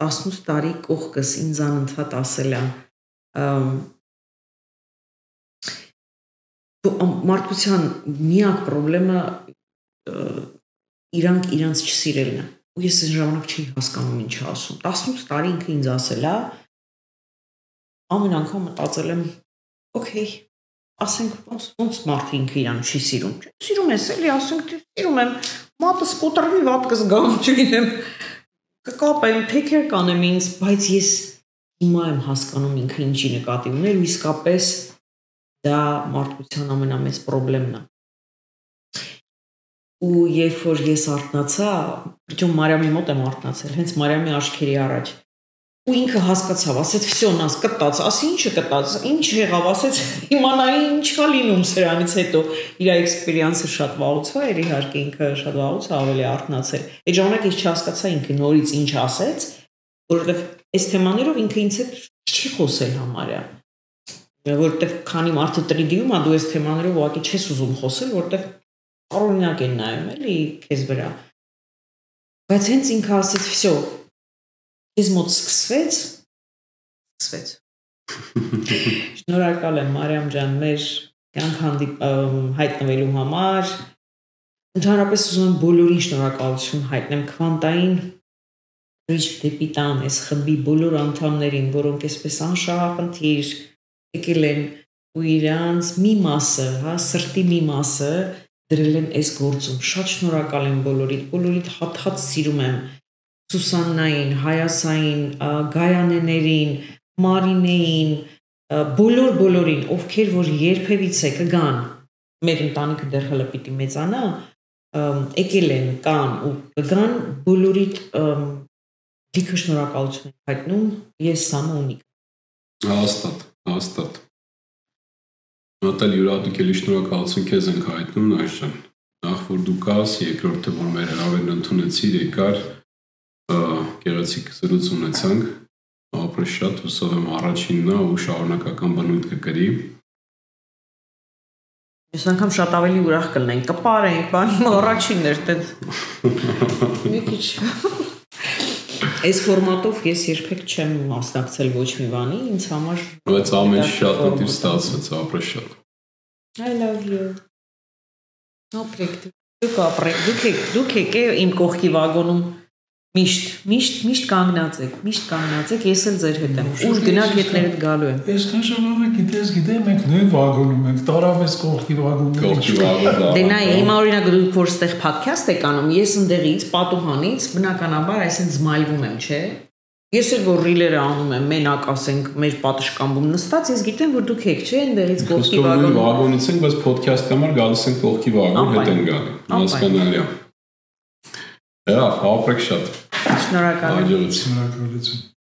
18 տարի կողքս ինձ անընդհատ ասել է մարդկության միակ խնդրեմը իրանք իրանց չսիրելն է։ Ու ես այն ժամանակ չի հասկանում ինչ ասում։ 18 տարի ինքը ինձ ասել է ամեն անգամ մտածել եմ օքեյ ասենք ոնց մարդը ինքը իրան չի սիրում։ Սիրում ես էլի, ասենք սիրում եմ, մատս կոտրվի վատկս գամ, չգիտեմ, կկապեմ, take care կանեմ ինձ, բայց ես հիմա եմ հասկանում ինքը ինչի նկատի ուներ ու իսկապես դա մարդկության ամենամեծ խնդիրն է։ Ու երբ որ ես արթնացա, причем Մարիամի մոտ եմ արթնացել, հենց Մարիամի աչքերի առաջ ու ինքը հասկացավ, ասեց, «Всё, нас կտած», ասի ինչը կտած, ինչ եղավ, ասեց, իմանայի ինչ կա լինում սրանից հետո։ Իր էքսպերիենսը շատ վաղուց էր, իհարկե ինքը շատ վաղուց ավելի արթնացել։ Այդ ժամանակ ես չհասկացա ինքը նորից ինչ ասեց, որովհետև այս թեմաներով ինքը ինձ հետ չի խոսել համարյա։ Որովհետև քանի մարդը տրիդիում է, դու այս թեմաներով ուղղակի չես ուզում խոսել, որովհետև առօրինակ են նայում, էլի քեզ վրա։ Բայց հենց ինքը ասեց, «Всё, Ես մոտ սկսվեց։ Շնորհակալ եմ Մարիամ ջան, մեր կյանք հայտնվելու համար։ Ընդհանրապես ուզում եմ բոլորին շնորհակալություն հայտնեմ Քվանտային Bridge դեպի տան այս խմբի բոլոր անդամներին, որոնք այսպես անշահախնդիր եկել են ու իրանց մի մասը, հա, սրտի մի մասը դրել են այս գործում։ Շատ շնորհակալ եմ բոլորիդ հատ-հատ սիրում եմ։ Սուսաննային, Հայասային, Գայանեներին, Մարինեին, բոլորին, ովքեր որ երբևիցե կգան, մեր ընտանիքը դեռ հələ պիտի մեծանա, եկել են, կան ու կգան, բոլորիդ լիքը շնորհակալություն եմ հայտնում, ես Սամոնիկ։ Հաստատ։ Նատալի յուրահատուկ էլի շնորհակալություն քեզ ենք հայտնում, Նայր ջան։ Նախ որ դու կաս, երկրորդը որ մեր հրավերն ընդունեցիր, եկար գեղեցիկ զրույց ունեցանք, ապրես շատ հուսով եմ առաջինն է ու շարունակական բնույթ կկրի։ Ես անգամ շատ ավելի ուրախ կլինենք, կպարենք, բան առաջինն էր դե։ Մի քիչ։ Այս ֆորմատով ես երբեք չեմ մասնակցել ոչ մի բանի, ինձ համար։ Բայց ամեն շատ ընտիր ստացվեց, ապրես շատ։ I love you. Ապրեք, դուք ապրեք, դուք եկեք իմ կողքի վագոնում միշտ կանգնած եք, ես էլ ձեր հետ եմ, ուր գնաք հետներդ գալու եմ։ Այսքան ժամանակ գիտեմ, մենք նույն վագոնում ենք, տարավ ես կողքի վագոնում։ Դե նայ, հիմա օրինակ դուք որ ստեղ podcast եք անում, ես ընդեղից, պատուհանից, բնականաբար այսինքն զմայլվում եմ, չէ՞։ Ես էլ որ ռիլերը անում եմ, մենակ ասենք մեր պատշգամբում նստած, ես գիտեմ որ դուք եք, չէ՞, ընդեղից կողքի վագոնում։ Վագոնից ենք, բայց podcast-ի համար գալիս ենք կողքի վագոն, հետ են գալի։ Հասկանալի է։ Ապրեք շատ։ Շնորհակալ եմ։ Շնորհակալություն։